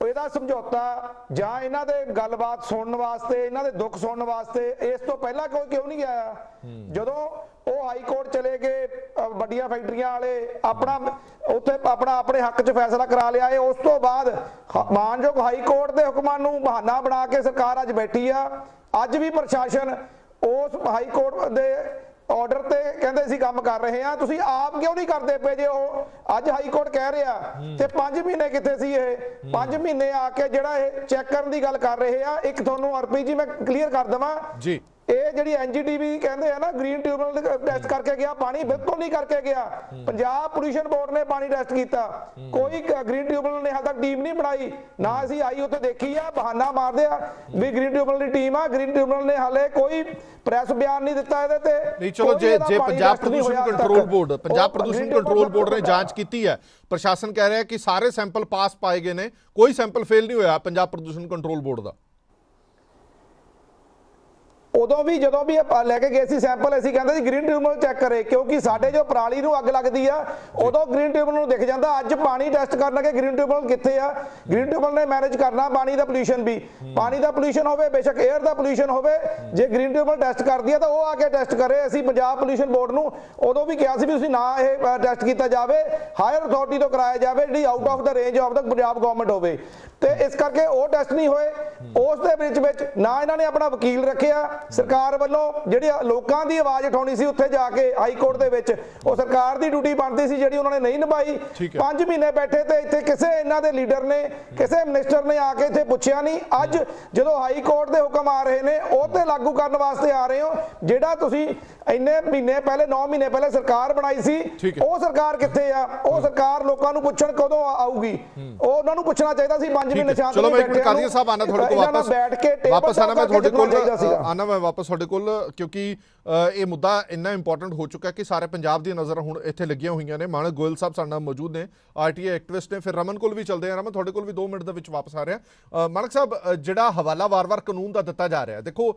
ਇਹਦਾ ਸਮਝੌਤਾ ਜਾਂ ਇਹਨਾਂ ਦੇ ਗੱਲਬਾਤ ਸੁਣਨ ਵਾਸਤੇ, ਇਹਨਾਂ ਦੇ ਦੁੱਖ ਸੁਣਨ ਵਾਸਤੇ ਇਸ ਤੋਂ ਪਹਿਲਾਂ ਕਿਉਂ ਨਹੀਂ ਆਇਆ? ਜਦੋਂ ਉਹ ਹਾਈ ਕੋਰਟ ਚਲੇ ਗਏ, ਵੱਡੀਆਂ ਫੈਕਟਰੀਆਂ ਵਾਲੇ ਉੱਥੇ ਆਪਣੇ ਹੱਕ 'ਚ ਫੈਸਲਾ ਕਰਾ ਲਿਆ। ਇਹ ਉਸ ਤੋਂ ਬਾਅਦ ਮਾਨਯੋਗ ਹਾਈ ਕੋਰਟ ਦੇ ਹੁਕਮਾਂ ਨੂੰ ਬਹਾਨਾ ਬਣਾ ਕੇ ਸਰਕਾਰ ਅੱਜ ਬੈਠੀ ਆ। ਅੱਜ ਵੀ ਪ੍ਰਸ਼ਾਸਨ ਉਸ ਹਾਈ ਕੋਰਟ ਦੇ ਆਰਡਰ ਤੇ ਕਹਿੰਦੇ ਸੀ ਕੰਮ ਕਰ ਰਹੇ ਆ, ਤੁਸੀਂ ਆਪ ਕਿਉਂ ਨਹੀਂ ਕਰਦੇ ਪਏ? ਜੇ ਉਹ ਅੱਜ ਹਾਈ ਕੋਰਟ ਕਹਿ ਰਿਹਾ ਤੇ 5 ਮਹੀਨੇ ਕਿੱਥੇ ਸੀ? ਇਹ 5 ਮਹੀਨੇ ਆ ਕੇ ਜਿਹੜਾ ਇਹ ਚੈੱਕ ਕਰਨ ਦੀ ਗੱਲ ਕਰ ਰਹੇ ਆ। ਇੱਕ ਤੁਹਾਨੂੰ ਆਰਪੀਜੀ ਮੈਂ ਕਲੀਅਰ ਕਰ ਦਵਾਂ ਜੀ, ਇਹ ਜਿਹੜੀ ਐਨਜੀਟੀਵੀ ਕਹਿੰਦੇ ਆ ਨਾ, ਗ੍ਰੀਨ ਟ੍ਰਿਬਿਊਨਲ ਟੈਸਟ ਕਰਕੇ ਗਿਆ, ਪਾਣੀ ਬਿਲਕੁਲ ਨਹੀਂ ਕਰਕੇ ਗਿਆ। ਪੰਜਾਬ ਪੋਲਿਊਸ਼ਨ ਬੋਰਡ ਨੇ ਪਾਣੀ ਟੈਸਟ ਕੀਤਾ, ਕੋਈ ਗ੍ਰੀਨ ਟ੍ਰਿਬਿਊਨਲ ਨੇ ਹਾਲ ਤੱਕ ਟੀਮ ਨਹੀਂ ਬਣਾਈ, ਨਾ ਅਸੀਂ ਆਈ ਉੱਥੇ ਦੇਖੀ ਆ। ਬਹਾਨਾ ਮਾਰਦੇ ਆ ਵੀ ਗ੍ਰੀਨ ਟ੍ਰਿਬਿਊਨਲ ਦੀ ਟੀਮ ਆ, ਗ੍ਰੀਨ ਟ੍ਰਿਬਿਊਨਲ ਨੇ ਹਾਲੇ ਕੋਈ ਪ੍ਰੈਸ ਬਿਆਨ ਨਹੀਂ ਦਿੱਤਾ ਇਹਦੇ ਤੇ। ਨਹੀਂ, ਚਲੋ, ਜੇ ਪੰਜਾਬ ਪ੍ਰਦੂਸ਼ਣ ਕੰਟਰੋਲ ਬੋਰਡ ਨੇ ਜਾਂਚ ਕੀਤੀ ਹੈ, ਪ੍ਰਸ਼ਾਸਨ ਕਹਿ ਰਿਹਾ ਕਿ ਸਾਰੇ ਸੈਂਪਲ ਪਾਸ ਪਾਏ ਗਏ ਨੇ, ਕੋਈ ਸੈਂਪਲ ਫੇਲ ਨਹੀਂ ਹੋਇਆ ਪੰਜਾਬ ਪ੍ਰਦੂਸ਼ਣ ਕੰਟਰੋਲ ਬੋਰਡ ਦਾ। ਉਦੋਂ ਵੀ ਜਦੋਂ ਵੀ ਲੈ ਕੇ ਗਏ ਸੀ ਸੈਂਪਲ ਅਸੀਂ ਕਹਿੰਦੇ ਸੀ ਗ੍ਰੀਨ ਟ੍ਰਿਬਿਊਨਲ ਚੈੱਕ ਕਰੇ, ਕਿਉਂਕਿ ਸਾਡੇ ਜੋ ਪਰਾਲੀ ਨੂੰ ਅੱਗ ਲੱਗਦੀ ਆ ਉਦੋਂ ਗ੍ਰੀਨ ਟ੍ਰਿਬਿਊਨਲ ਨੂੰ ਦਿਖ ਜਾਂਦਾ। ਅੱਜ ਪਾਣੀ ਟੈਸਟ ਕਰਨ ਲੱਗੇ ਗ੍ਰੀਨ ਟ੍ਰਿਬਿਊਨਲ ਕਿੱਥੇ ਆ? ਗ੍ਰੀਨ ਟ੍ਰਿਬਿਊਨਲ ਨੇ ਮੈਨੇਜ ਕਰਨਾ ਪਾਣੀ ਦਾ ਪੋਲੂਸ਼ਨ ਵੀ, ਪਾਣੀ ਦਾ ਪੋਲੂਸ਼ਨ ਹੋਵੇ ਬੇਸ਼ੱਕ 에ਅਰ ਦਾ ਪੋਲੂਸ਼ਨ ਹੋਵੇ, ਜੇ ਗ੍ਰੀਨ ਟ੍ਰਿਬਿਊਨਲ ਟੈਸਟ ਕਰਦੀ ਆ ਤਾਂ ਉਹ ਆ ਕੇ ਟੈਸਟ ਕਰੇ। ਅਸੀਂ ਪੰਜਾਬ ਪੋਲੂਸ਼ਨ ਬੋਰਡ ਨੂੰ ਉਦੋਂ ਵੀ ਕਿਹਾ ਸੀ ਵੀ ਤੁਸੀਂ ਨਾ ਇਹ ਟੈਸਟ ਕੀਤਾ ਜਾਵੇ, ਹਾਇਰ ਅਥਾਰਟੀ ਤੋਂ ਕਰਾਇਆ ਜਾਵੇ ਜਿਹੜੀ out of the range of the Punjab government ਹੋਵੇ, ਤੇ ਇਸ ਕਰਕੇ ਉਹ ਟੈਸਟ ਨਹੀਂ ਹੋਏ। ਉਸ ਦੇ ਵਿੱਚ ਨਾ ਇਹਨਾਂ ਨੇ ਆਪਣਾ ਵਕੀਲ ਰੱਖਿਆ, ਸਰਕਾਰ ਵੱਲੋਂ ਜਿਹੜੀ ਲੋਕਾਂ ਦੀ ਆਵਾਜ਼ ਉਠਾਉਣੀ ਸੀ ਉੱਥੇ ਜਾ ਕੇ ਹਾਈ ਕੋਰਟ ਦੇ ਵਿੱਚ, ਉਹ ਸਰਕਾਰ ਦੀ ਡਿਊਟੀ ਬਣਦੀ ਸੀ ਜਿਹੜੀ ਉਹਨਾਂ ਨੇ ਨਹੀਂ ਨਿਭਾਈ। 5 ਮਹੀਨੇ ਬੈਠੇ ਤੇ ਇੱਥੇ ਕਿਸੇ ਇਹਨਾਂ ਦੇ ਲੀਡਰ ਨੇ, ਕਿਸੇ ਮਿਨਿਸਟਰ ਨੇ ਆ ਕੇ ਇੱਥੇ ਪੁੱਛਿਆ ਨਹੀਂ। ਅੱਜ ਜਦੋਂ ਹਾਈ ਕੋਰਟ ਦੇ ਹੁਕਮ ਆ ਰਹੇ ਨੇ ਉਹ ਤੇ ਲਾਗੂ ਕਰਨ ਵਾਸਤੇ ਆ ਰਹੇ ਹੋ, ਜਿਹੜਾ ਤੁਸੀਂ ਇੰਨੇ ਮਹੀਨੇ ਪਹਿਲੇ 9 ਮਹੀਨੇ ਪਹਿਲੇ ਸਰਕਾਰ ਬਣਾਈ ਸੀ ਉਹ ਸਰਕਾਰ ਕਿੱਥੇ ਆ? ਉਹ ਸਰਕਾਰ ਲੋਕਾਂ ਨੂੰ ਪੁੱਛਣ ਕਦੋਂ ਆਊਗੀ? ਉਹ ਉਹਨਾਂ ਨੂੰ ਪੁੱਛਣਾ ਚਾਹੀਦਾ ਸੀ 5 ਮਹੀਨੇ ਸ਼ਾਂਤ ਚਲੋ ਮੈਂ ਕਾਦੀਆਂ ਸਾਹਿਬ ਆਣਾ ਤੁਹਾਡੇ ਕੋਲ ਵਾਪਸ ਆਣਾ ਮੈਂ ਤੁਹਾਡੇ ਕੋਲ ਆਣਾ ਮੈਂ ਵਾਪਸ ਤੁਹਾਡੇ ਕੋਲ, ਕਿਉਂਕਿ ਇਹ ਮੁੱਦਾ ਇੰਨਾ ਇੰਪੋਰਟੈਂਟ ਹੋ ਚੁੱਕਾ ਕਿ ਸਾਰੇ ਪੰਜਾਬ ਦੀ ਨਜ਼ਰ ਹੁਣ ਇੱਥੇ ਲੱਗੀਆਂ ਹੋਈਆਂ ਨੇ। ਮਾਨਕ ਗੋਇਲ ਸਾਹਿਬ ਸਾਡੇ ਨਾਲ ਮੌਜੂਦ ਨੇ, ਆਰਟੀਆਈ ਐਕਟਿਵਿਸਟ ਨੇ, ਫਿਰ ਰਮਨ ਕੋਲ ਵੀ ਚੱਲਦੇ ਆ। ਰਮਨ ਤੁਹਾਡੇ ਕੋਲ ਵੀ 2 ਮਿੰਟ ਦੇ ਵਿੱਚ ਵਾਪਸ ਆ ਰਿਹਾ। ਮਾਨਕ ਸਾਹਿਬ, ਜਿਹੜਾ ਹਵਾਲਾ ਵਾਰ-ਵਾਰ ਕਾਨੂੰਨ ਦਾ ਦਿੱਤਾ ਜਾ ਰਿਹਾ, ਦੇਖੋ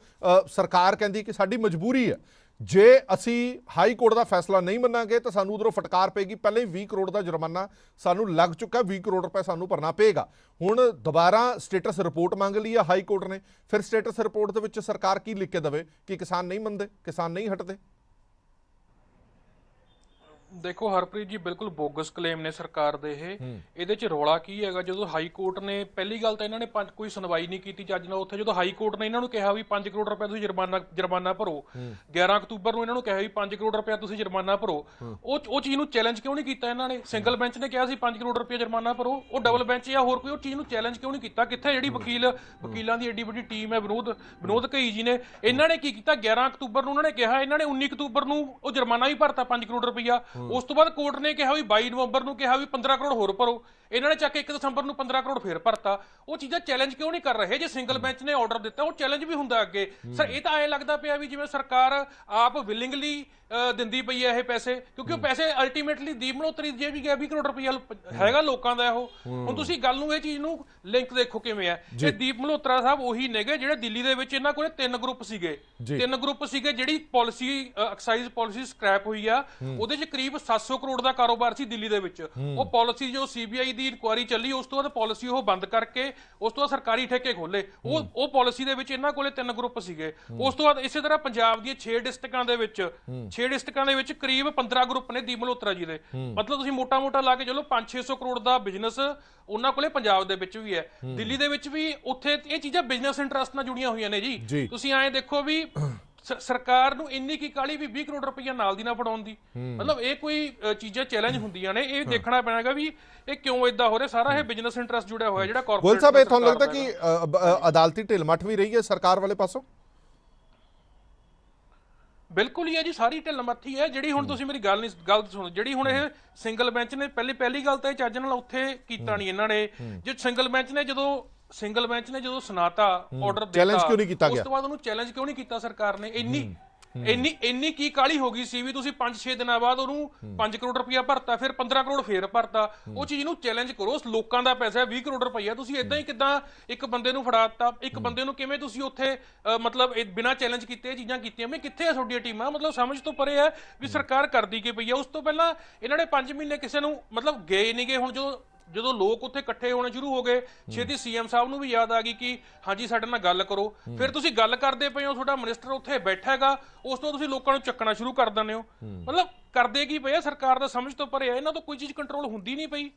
ਸਰਕਾਰ ਕਹਿੰਦੀ ਕਿ ਸਾਡੀ ਮਜਬੂਰੀ ਹੈ, ਜੇ ਅਸੀਂ ਹਾਈ ਕੋਰਟ ਦਾ ਫੈਸਲਾ ਨਹੀਂ ਮੰਨਾਂਗੇ ਤਾਂ ਸਾਨੂੰ ਉਧਰੋਂ ਫਟਕਾਰ ਪਏਗੀ। ਪਹਿਲਾਂ ਹੀ 20 ਕਰੋੜ ਦਾ ਜੁਰਮਾਨਾ ਸਾਨੂੰ ਲੱਗ ਚੁੱਕਾ, 20 ਕਰੋੜ ਰੁਪਏ ਸਾਨੂੰ ਭਰਨਾ ਪਏਗਾ। ਹੁਣ ਦੁਬਾਰਾ ਸਟੇਟਸ ਰਿਪੋਰਟ ਮੰਗ ਲਈ ਹੈ ਹਾਈ ਕੋਰਟ ਨੇ, ਫਿਰ ਸਟੇਟਸ ਰਿਪੋਰਟ ਦੇ ਵਿੱਚ ਸਰਕਾਰ ਕੀ ਲਿਖ ਕੇ ਦੇਵੇ ਕਿ ਕਿਸਾਨ ਨਹੀਂ ਮੰਨਦੇ, ਕਿਸਾਨ ਨਹੀਂ ਹਟਦੇ? ਦੇਖੋ ਹਰਪ੍ਰੀਤ ਜੀ, ਬਿਲਕੁਲ ਬੋਗਸ ਕਲੇਮ ਨੇ ਸਰਕਾਰ ਦੇ ਇਹਦੇ ਚ ਰੌਲਾ ਕੀ ਹੈਗਾ? ਜਦੋਂ ਹਾਈ ਕੋਰਟ ਨੇ ਪਹਿਲੀ ਗੱਲ ਤਾਂ ਇਹਨਾਂ ਨੇ ਕੋਈ ਸੁਣਵਾਈ ਨਹੀਂ ਕੀਤੀ ਚੱਜ ਨਾਲ ਉੱਥੇ। ਜਦੋਂ ਹਾਈ ਕੋਰਟ ਨੇ ਇਹਨਾਂ ਨੂੰ ਕਿਹਾ ਵੀ 5 ਕਰੋੜ ਰੁਪਏ ਤੁਸੀਂ ਜੁਰਮਾਨਾ ਭਰੋ, 11 ਅਕਤੂਬਰ ਨੂੰ ਇਹਨਾਂ ਨੂੰ ਕਿਹਾ ਵੀ 5 ਕਰੋੜ ਰੁਪਏ ਤੁਸੀਂ ਜੁਰਮਾਨਾ ਭਰੋ, ਉਹ ਚੀਜ਼ ਨੂੰ ਚੈਲੰਜ ਕਿਉਂ ਨਹੀਂ ਕੀਤਾ ਇਹਨਾਂ ਨੇ? ਸਿੰਗਲ ਬੈਂਚ ਨੇ ਕਿਹਾ ਸੀ 5 ਕਰੋੜ ਰੁਪਏ ਜੁਰਮਾਨਾ ਭਰੋ, ਉਹ ਡਬਲ ਬੈਂਚ ਜਾਂ ਹੋਰ ਕੋਈ ਉਹ ਚੀਜ਼ ਨੂੰ ਚੈਲੰਜ ਕਿਉਂ ਨਹੀਂ ਕੀਤਾ? ਕਿੱਥੇ ਜਿਹੜੀ ਵਕੀਲਾਂ ਦੀ ਏਡੀ ਵੱਡੀ ਟੀਮ ਹੈ, ਵਿਨੋਦ ਘਈ ਜੀ ਨੇ, ਇਹਨਾਂ ਨੇ ਕੀ ਕੀਤਾ? 11 ਅਕਤੂਬਰ ਨੂੰ ਉਹਨਾਂ ਨੇ ਕਿਹਾ, ਇਹਨਾਂ ਨੇ 19 ਅਕਤੂਬਰ ਨੂੰ ਉਹ ਜੁਰਮਾਨਾ ਵੀ ਭਰਤਾ 5 ਕਰੋੜ ਰੁਪਈਆ। ਉਸ ਤੋਂ ਬਾਅਦ ਕੋਰਟ ਨੇ ਕਿਹਾ ਵੀ 22 ਨਵੰਬਰ ਨੂੰ ਕਿਹਾ ਵੀ 15 ਕਰੋੜ ਹੋਰ ਭਰੋ, ਇਹਨਾਂ ਨੇ ਚੱਕ ਕੇ 1 ਦਸੰਬਰ ਨੂੰ 15 ਕਰੋੜ ਫੇਰ ਭਰਤਾ। ਉਹ ਚੀਜ਼ਾਂ ਚੈਲੰਜ ਕਿਉਂ ਨਹੀਂ ਕਰ ਰਹੇ? ਜੇ ਸਿੰਗਲ ਬੈਂਚ ਨੇ ਆਰਡਰ ਦਿੱਤਾ ਉਹ ਚੈਲੰਜ ਵੀ ਹੁੰਦਾ ਅੱਗੇ। ਸਰ ਇਹ ਤਾਂ ਐਂ ਲੱਗਦਾ ਪਿਆ ਵੀ ਜਿਵੇਂ ਸਰਕਾਰ ਆਪ ਵਿਲਿੰਗਲੀ ਦਿੰਦੀ ਪਈ ਹੈ ਇਹ ਪੈਸੇ, ਕਿਉਂਕਿ ਉਹ ਪੈਸੇ ਅਲਟੀਮੇਟਲੀ ਦੀਪ ਮਲਹੋਤਰੀ ਜੇ ਵੀ ਗਿਆ 20 ਕਰੋੜ ਰੁਪਈਆ ਹੈਗਾ ਲੋਕਾਂ ਦਾ। ਉਹ ਹੁਣ ਤੁਸੀਂ ਗੱਲ ਨੂੰ ਇਹ ਚੀਜ਼ ਨੂੰ ਲਿੰਕ ਦੇਖੋ ਕਿਵੇਂ ਹੈ। ਇਹ ਦੀਪ ਮਲਹੋਤਰਾ ਸਾਹਿਬ ਉਹੀ ਨੇਗੇ ਜਿਹੜੇ ਦਿੱਲੀ ਦੇ ਵਿੱਚ ਇਹਨਾਂ ਕੋਲੇ 3 ਗਰੁੱਪ ਸੀਗੇ, 3 ਗਰੁੱਪ ਸੀਗੇ। ਜਿਹੜੀ ਪਾਲਿਸੀ ਐਕਸਾਈਜ਼ ਪਾਲਿਸੀ ਸਕ੍ਰੈਪ ਹੋਈ ਆ ਉਹਦੇ ਚ ਕਰੀਬ 700 ਕਰੋੜ ਦਾ ਕਾਰੋਬਾਰ ਸੀ ਦਿੱਲੀ ਦੇ ਵਿੱਚ। ਉਹ ਪਾਲਿਸੀ ਜੋ ਸੀਬੀਆਈ ਦੀ ਇਨਕੁਆਇਰੀ ਚੱਲੀ ਉਸ ਤੋਂ ਬਾਅਦ ਪਾਲਿਸੀ ਉਹ ਬੰਦ ਕਰਕੇ ਉਸ ਤੋਂ ਬਾਅਦ ਸਰਕਾਰੀ ਠੇਕੇ ਖੋਲੇ। ਉਹ ਪਾਲਿਸੀ ਦੇ ਵਿੱਚ ਇਹਨਾਂ ਕੋਲੇ 3 ਗਰੁੱਪ ਸੀਗੇ। ਉਸ ਤੋਂ ਬਾਅਦ ਇਸੇ ਤਰ੍ਹਾਂ ਪੰਜਾਬ ਦੀਆਂ 6 ਡਿਸਟ੍ਰਿਕਟਾਂ ਦੇ ਵਿੱਚ ਕਰੀਬ 15 ਗਰੁੱਪ ਨੇ ਦੀਪ ਮਲਹੋਤਰਾ ਜੀ ਦੇ। ਮਤਲਬ ਤੁਸੀਂ ਮੋਟਾ ਲਾ ਕੇ ਚਲੋ 500-600 ਕਰੋੜ ਦਾ ਬਿਜ਼ਨਸ ਉਹਨਾਂ ਕੋਲੇ ਪੰਜਾਬ ਦੇ ਵਿੱਚ ਵੀ ਹੈ, ਦਿੱਲੀ ਦੇ ਵਿੱਚ ਵੀ। ਉੱਥੇ ਇਹ ਚੀਜ਼ਾਂ ਬਿਜ਼ਨਸ ਇੰਟਰਸਟ ਨਾਲ ਜੁੜੀਆਂ ਹੋਈਆਂ ਨੇ ਜੀ। ਤੁਸੀਂ ਐਂ ਦੇਖੋ ਵੀ ਸਰਕਾਰ ਨੂੰ ਇੰਨੀ ਕੀ ਕਾਹਲੀ ਵੀ 20 ਕਰੋੜ ਰੁਪਈਆ ਨਾਲ ਦੀ ਨਾਲ ਫੜਾਉਣ ਦੀ? ਮਤਲਬ ਇਹ ਕੋਈ ਚੀਜ਼ਾਂ ਚੈਲੰਜ ਹੁੰਦੀਆਂ ਨੇ, ਇਹ ਦੇਖਣਾ ਪੈਣਾਗਾ ਵੀ ਇਹ ਕਿਉਂ ਇਦਾਂ ਹੋ ਰਿਹਾ। ਸਾਰਾ ਇਹ ਬਿਜ਼ਨਸ ਇੰਟਰਸਟ ਜੁੜਿਆ ਹੋਇਆ ਜਿਹੜਾ ਕਾਰਪੋਰੇਟ। ਗੋਇਲ ਸਾਹਿਬ, ਇਹ ਤੁਹਾਨੂੰ ਲੱਗਦਾ ਕਿ ਅਦਾਲਤੀ ਢਿੱਲ-ਮੱਠ ਵੀ ਰਹੀ ਹੈ ਸਰਕਾਰ ਵਾਲੇ ਪਾਸੋਂ? ਬਿਲਕੁਲ ਹੀ ਹੈ ਜੀ, ਸਾਰੀ ਢਿੱਲ-ਮੱਠੀ ਹੈ। ਜਿਹੜੀ ਹੁਣ ਤੁਸੀਂ ਮੇਰੀ ਗੱਲ ਸੁਣੋ, ਜਿਹੜੀ ਹੁਣ ਇਹ ਸਿੰਗਲ ਬੈਂਚ ਨੇ ਪਹਿਲੀ ਗੱਲ ਤਾਂ ਇਹ ਚੱਜ ਨਾਲ ਉੱਥੇ ਕੀਤਾ ਨਹੀਂ ਇਹਨਾਂ ਨੇ। ਜੇ ਸਿੰਗਲ ਬੈਂਚ ਨੇ ਜਦੋਂ ਸੁਣਾਤਾ ਆਰਡਰ ਦਿੱਤਾ, ਚੈਲੰਜ ਕਿਉਂ ਨਹੀਂ ਕੀਤਾ ਗਿਆ? ਉਸ ਤੋਂ ਬਾਅਦ ਉਹਨੂੰ ਚੈਲੰਜ ਕਿਉਂ ਨਹੀਂ ਕੀਤਾ ਸਰਕਾਰ ਨੇ? ਇੰਨੀ ਕੀ ਕਾਹਲੀ ਹੋ ਗਈ ਸੀ ਵੀ ਤੁਸੀਂ 5-6 ਦਿਨਾਂ ਬਾਅਦ ਉਹਨੂੰ 5 ਕਰੋੜ ਰੁਪਇਆ ਭਰਤਾ, ਫਿਰ 15 ਕਰੋੜ ਫੇਰ ਭਰਤਾ। ਉਹ ਚੀਜ਼ ਨੂੰ ਚੈਲੰਜ ਕਰੋ, ਲੋਕਾਂ ਦਾ ਪੈਸਾ 20 ਕਰੋੜ ਰੁਪਇਆ ਤੁਸੀਂ ਇਦਾਂ ਹੀ ਕਿਦਾਂ ਇੱਕ ਬੰਦੇ ਨੂੰ ਫੜਾ ਦਿੱਤਾ? ਇੱਕ ਬੰਦੇ ਨੂੰ ਕਿਵੇਂ ਤੁਸੀਂ ਉੱਥੇ ਮਤਲਬ ਬਿਨਾਂ ਚੈਲੰਜ ਕੀਤੇ ਇਹ ਚੀਜ਼ਾਂ ਕੀਤੀਆਂ? ਮੈਂ ਕਿੱਥੇ ਆ ਤੁਹਾਡੀਆਂ ਟੀਮਾਂ? ਮਤਲਬ ਸਮਝ ਤੋਂ ਪਰੇ ਹੈ ਵੀ ਸਰਕਾਰ ਕਰਦੀ ਕੀ ਪਈ ਆ। ਉਸ ਤੋਂ ਪਹਿਲਾਂ ਇਹਨਾਂ ਨੇ 5 ਮਹੀਨੇ ਕਿਸੇ ਨੂੰ ਮਤਲਬ ਗਏ ਨਹੀਂ ਗਏ। ਹੁਣ ਜਦੋਂ ਲੋਕ ਉੱਥੇ ਇਕੱਠੇ ਹੋਣੇ ਸ਼ੁਰੂ ਹੋ ਗਏ, ਛੇਤੀ ਸੀਐਮ ਸਾਹਿਬ ਨੂੰ ਵੀ ਯਾਦ ਆ ਗਈ ਕਿ ਹਾਂਜੀ ਸਾਡੇ ਨਾਲ ਗੱਲ ਕਰੋ। ਫਿਰ ਤੁਸੀਂ ਗੱਲ ਕਰਦੇ ਪਏ ਹੋ, ਤੁਹਾਡਾ ਮਿਨਿਸਟਰ ਉੱਥੇ ਬੈਠਾ ਹੈਗਾ, ਉਸ ਤੋਂ ਤੁਸੀਂ ਲੋਕਾਂ ਨੂੰ ਚੱਕਣਾ ਸ਼ੁਰੂ ਕਰ ਦਿੰਦੇ ਹੋ। ਮਤਲਬ ਕਰਦੇ ਕੀ ਪਏ? ਸਰਕਾਰ ਦਾ ਸਮਝ ਤੋਂ ਪਰੇ ਹੈ, ਇਹਨਾਂ ਤੋਂ ਕੋਈ ਚੀਜ਼ ਕੰਟਰੋਲ ਹੁੰਦੀ ਨਹੀਂ ਪਈ।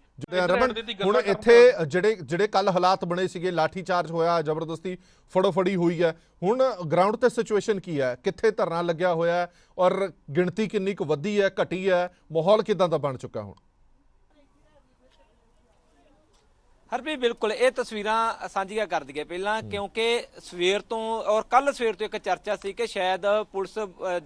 ਹੁਣ ਇੱਥੇ ਜਿਹੜੇ ਕੱਲ ਹਾਲਾਤ ਬਣੇ ਸੀਗੇ, ਲਾਠੀ ਚਾਰਜ ਹੋਇਆ, ਜ਼ਬਰਦਸਤੀ ਫੜੋ-ਫੜੀ ਹੋਈ ਹੈ, ਹੁਣ ਗਰਾਊਂਡ ਤੇ ਸਿਚੁਏਸ਼ਨ ਕੀ ਹੈ? ਕਿੱਥੇ ਧਰਨਾ ਲੱਗਿਆ ਹੋਇਆ ਹੈ ਔਰ ਗਿਣਤੀ ਕਿੰਨੀ ਕੁ ਵਧੀ ਹੈ, ਘਟੀ ਹੈ, ਮਾਹੌਲ ਕਿਦਾਂ ਦਾ ਬਣ ਚੁੱਕਾ ਹੁਣ? ਹਰਪ੍ਰੀਤ, ਬਿਲਕੁਲ ਇਹ ਤਸਵੀਰਾਂ ਸਾਂਝੀਆਂ ਕਰ ਦਈਏ ਪਹਿਲਾਂ, ਕਿਉਂਕਿ ਸਵੇਰ ਤੋਂ ਔਰ ਕੱਲ ਸਵੇਰ ਤੋਂ ਇੱਕ ਚਰਚਾ ਸੀ ਕਿ ਸ਼ਾਇਦ ਪੁਲਿਸ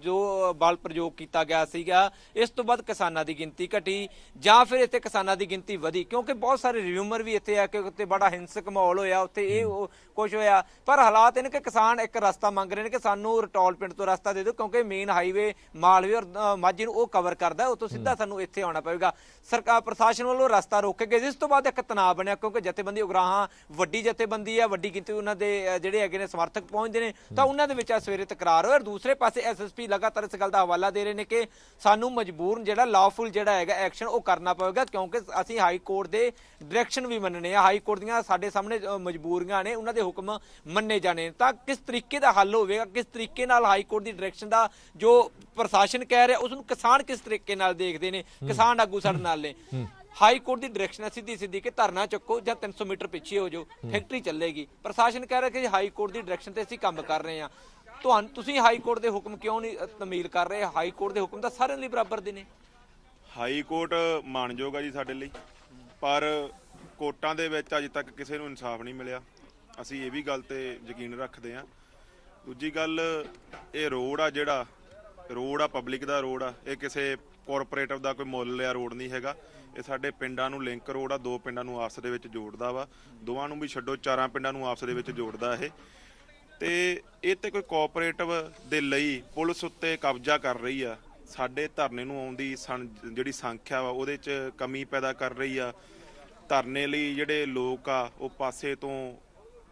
ਜੋ ਬਲ ਪ੍ਰਯੋਗ ਕੀਤਾ ਗਿਆ ਸੀਗਾ, ਇਸ ਤੋਂ ਬਾਅਦ ਕਿਸਾਨਾਂ ਦੀ ਗਿਣਤੀ ਘਟੀ ਜਾਂ ਫਿਰ ਇੱਥੇ ਕਿਸਾਨਾਂ ਦੀ ਗਿਣਤੀ ਵਧੀ, ਕਿਉਂਕਿ ਬਹੁਤ ਸਾਰੇ ਰਿਊਮਰ ਵੀ ਇੱਥੇ ਆ ਕਿ ਉੱਥੇ ਬੜਾ ਹਿੰਸਕ ਮਾਹੌਲ ਹੋਇਆ, ਉੱਥੇ ਇਹ ਕੁਝ ਹੋਇਆ। ਪਰ ਹਾਲਾਤ ਇਹ ਨੇ ਕਿ ਕਿਸਾਨ ਇੱਕ ਰਸਤਾ ਮੰਗ ਰਹੇ ਨੇ ਕਿ ਸਾਨੂੰ ਰਟੌਲ ਪਿੰਡ ਤੋਂ ਰਸਤਾ ਦੇ ਦਿਓ, ਕਿਉਂਕਿ ਮੇਨ ਹਾਈਵੇ ਮਾਲਵੇ ਔਰ ਮਾਝੇ ਨੂੰ ਉਹ ਕਵਰ ਕਰਦਾ, ਉੱਥੋਂ ਸਿੱਧਾ ਸਾਨੂੰ ਇੱਥੇ ਆਉਣਾ ਪਵੇਗਾ। ਸਰਕਾਰ ਪ੍ਰਸ਼ਾਸਨ ਵੱਲੋਂ ਰਸਤਾ ਰੋਕੇ ਗਏ, ਜਿਸ ਤੋਂ ਬਾਅਦ ਇੱਕ ਤਣਾਅ ਬਣਿਆ, ਕਿਉਂਕਿ ਕਿਉਂਕਿ ਜਥੇਬੰਦੀ ਉਗਰਾਹਾਂ ਵੱਡੀ ਜਥੇਬੰਦੀ ਹੈ, ਵੱਡੀ ਗਿਣਤੀ ਉਹਨਾਂ ਦੇ ਜਿਹੜੇ ਹੈਗੇ ਨੇ ਸਮਰਥਕ ਪਹੁੰਚਦੇ ਨੇ, ਤਾਂ ਉਹਨਾਂ ਦੇ ਵਿੱਚ ਆ ਸਵੇਰੇ ਤਕਰਾਰ ਹੋਇਆ। ਔਰ ਦੂਸਰੇ ਪਾਸੇ ਐਸਐਸਪੀ ਲਗਾਤਾਰ ਇਸ ਗੱਲ ਦਾ ਹਵਾਲਾ ਦੇ ਰਹੇ ਨੇ ਕਿ ਸਾਨੂੰ ਮਜਬੂਰਨ ਜਿਹੜਾ ਲਾਫੁਲ ਜਿਹੜਾ ਹੈਗਾ ਐਕਸ਼ਨ ਉਹ ਕਰਨਾ ਪਵੇਗਾ, ਕਿਉਂਕਿ ਅਸੀਂ ਹਾਈ ਕੋਰਟ ਦੇ ਡਾਇਰੈਕਸ਼ਨ ਵੀ ਮੰਨਣੇ ਆ, ਹਾਈ ਕੋਰਟ ਦੀਆਂ ਸਾਡੇ ਸਾਹਮਣੇ ਮਜਬੂਰੀਆਂ ਨੇ, ਉਹਨਾਂ ਦੇ ਹੁਕਮ ਮੰਨੇ ਜਾਣੇ। ਤਾਂ ਕਿਸ ਤਰੀਕੇ ਦਾ ਹੱਲ ਹੋਵੇਗਾ, ਕਿਸ ਤਰੀਕੇ ਨਾਲ ਹਾਈ ਕੋਰਟ ਦੀ ਡਾਇਰੈਕਸ਼ਨ ਦਾ ਜੋ ਪ੍ਰਸ਼ਾਸਨ ਕਹਿ ਰਿਹਾ ਉਸ ਨੂੰ ਕਿਸਾਨ ਕਿਸ ਤਰੀਕੇ ਨਾਲ ਦੇਖਦੇ ਨੇ, ਕਿਸਾਨ ਆਗੂ ਸਾਡੇ ਨਾਲ ਨੇ। ਹਾਈ ਕੋਰਟ ਦੀ ਡਾਇਰੈਕਸ਼ਨ ਸਿੱਧੀ ਸਿੱਧੀ ਕਿ ਧਰਨਾ ਚੱਕੋ ਜਾਂ 300 ਮੀਟਰ ਪਿੱਛੇ ਹੋ ਜਾਓ, ਫੈਕਟਰੀ ਚੱਲੇਗੀ। ਪ੍ਰਸ਼ਾਸਨ ਕਹਿ ਰਿਹਾ ਕਿ ਹਾਈ ਕੋਰਟ ਦੀ ਡਾਇਰੈਕਸ਼ਨ ਤੇ ਅਸੀਂ ਕੰਮ ਕਰ ਰਹੇ ਹਾਂ। ਤੁਸੀਂ ਹਾਈ ਕੋਰਟ ਦੇ ਹੁਕਮ ਕਿਉਂ ਨਹੀਂ ਤਮੀਲ ਕਰ ਰਹੇ? ਹਾਈ ਕੋਰਟ ਦੇ ਹੁਕਮ ਤਾਂ ਸਾਰਿਆਂ ਲਈ ਬਰਾਬਰ ਦੇ ਨੇ। ਹਾਈ ਕੋਰਟ ਮਾਣਯੋਗ ਆ ਜੀ ਸਾਡੇ ਲਈ, ਪਰ ਕੋਰਟਾਂ ਦੇ ਵਿੱਚ ਅਜੇ ਤੱਕ ਕਿਸੇ ਨੂੰ ਇਨਸਾਫ ਨਹੀਂ ਮਿਲਿਆ। ਅਸੀਂ ਇਹ ਵੀ ਗੱਲ ਤੇ ਯਕੀਨ ਰੱਖਦੇ ਹਾਂ। ਦੂਜੀ ਗੱਲ, ਇਹ ਰੋਡ ਆ, ਜਿਹੜਾ ਰੋਡ ਆ ਪਬਲਿਕ ਦਾ ਰੋਡ ਆ, ਇਹ ਕਿਸੇ ਕਾਰਪੋਰੇਟਿਵ ਦਾ ਕੋਈ ਮੁੱਲ ਲਿਆ ਰੋਡ ਨਹੀਂ ਹੈਗਾ। ਇਹ ਸਾਡੇ ਪਿੰਡਾਂ ਨੂੰ ਲਿੰਕ ਰੋਡ ਆ, 2 ਪਿੰਡਾਂ ਨੂੰ ਆਪਸ ਦੇ ਵਿੱਚ ਜੋੜਦਾ ਵਾ, ਦੋਵਾਂ ਨੂੰ ਵੀ ਛੱਡੋ 4 ਪਿੰਡਾਂ ਨੂੰ ਆਪਸ ਦੇ ਵਿੱਚ ਜੋੜਦਾ ਇਹ। ਤੇ ਇਹ ਤੇ ਕੋਈ ਕੋਆਪਰੇਟਿਵ ਦੇ ਲਈ ਪੁਲਿਸ ਉੱਤੇ ਕਬਜ਼ਾ ਕਰ ਰਹੀ ਆ, ਸਾਡੇ ਧਰਨੇ ਨੂੰ ਆਉਂਦੀ ਜਿਹੜੀ ਸੰਖਿਆ ਵਾ ਉਹਦੇ 'ਚ ਕਮੀ ਪੈਦਾ ਕਰ ਰਹੀ ਆ। ਧਰਨੇ ਲਈ ਜਿਹੜੇ ਲੋਕ ਆ ਉਹ ਪਾਸੇ ਤੋਂ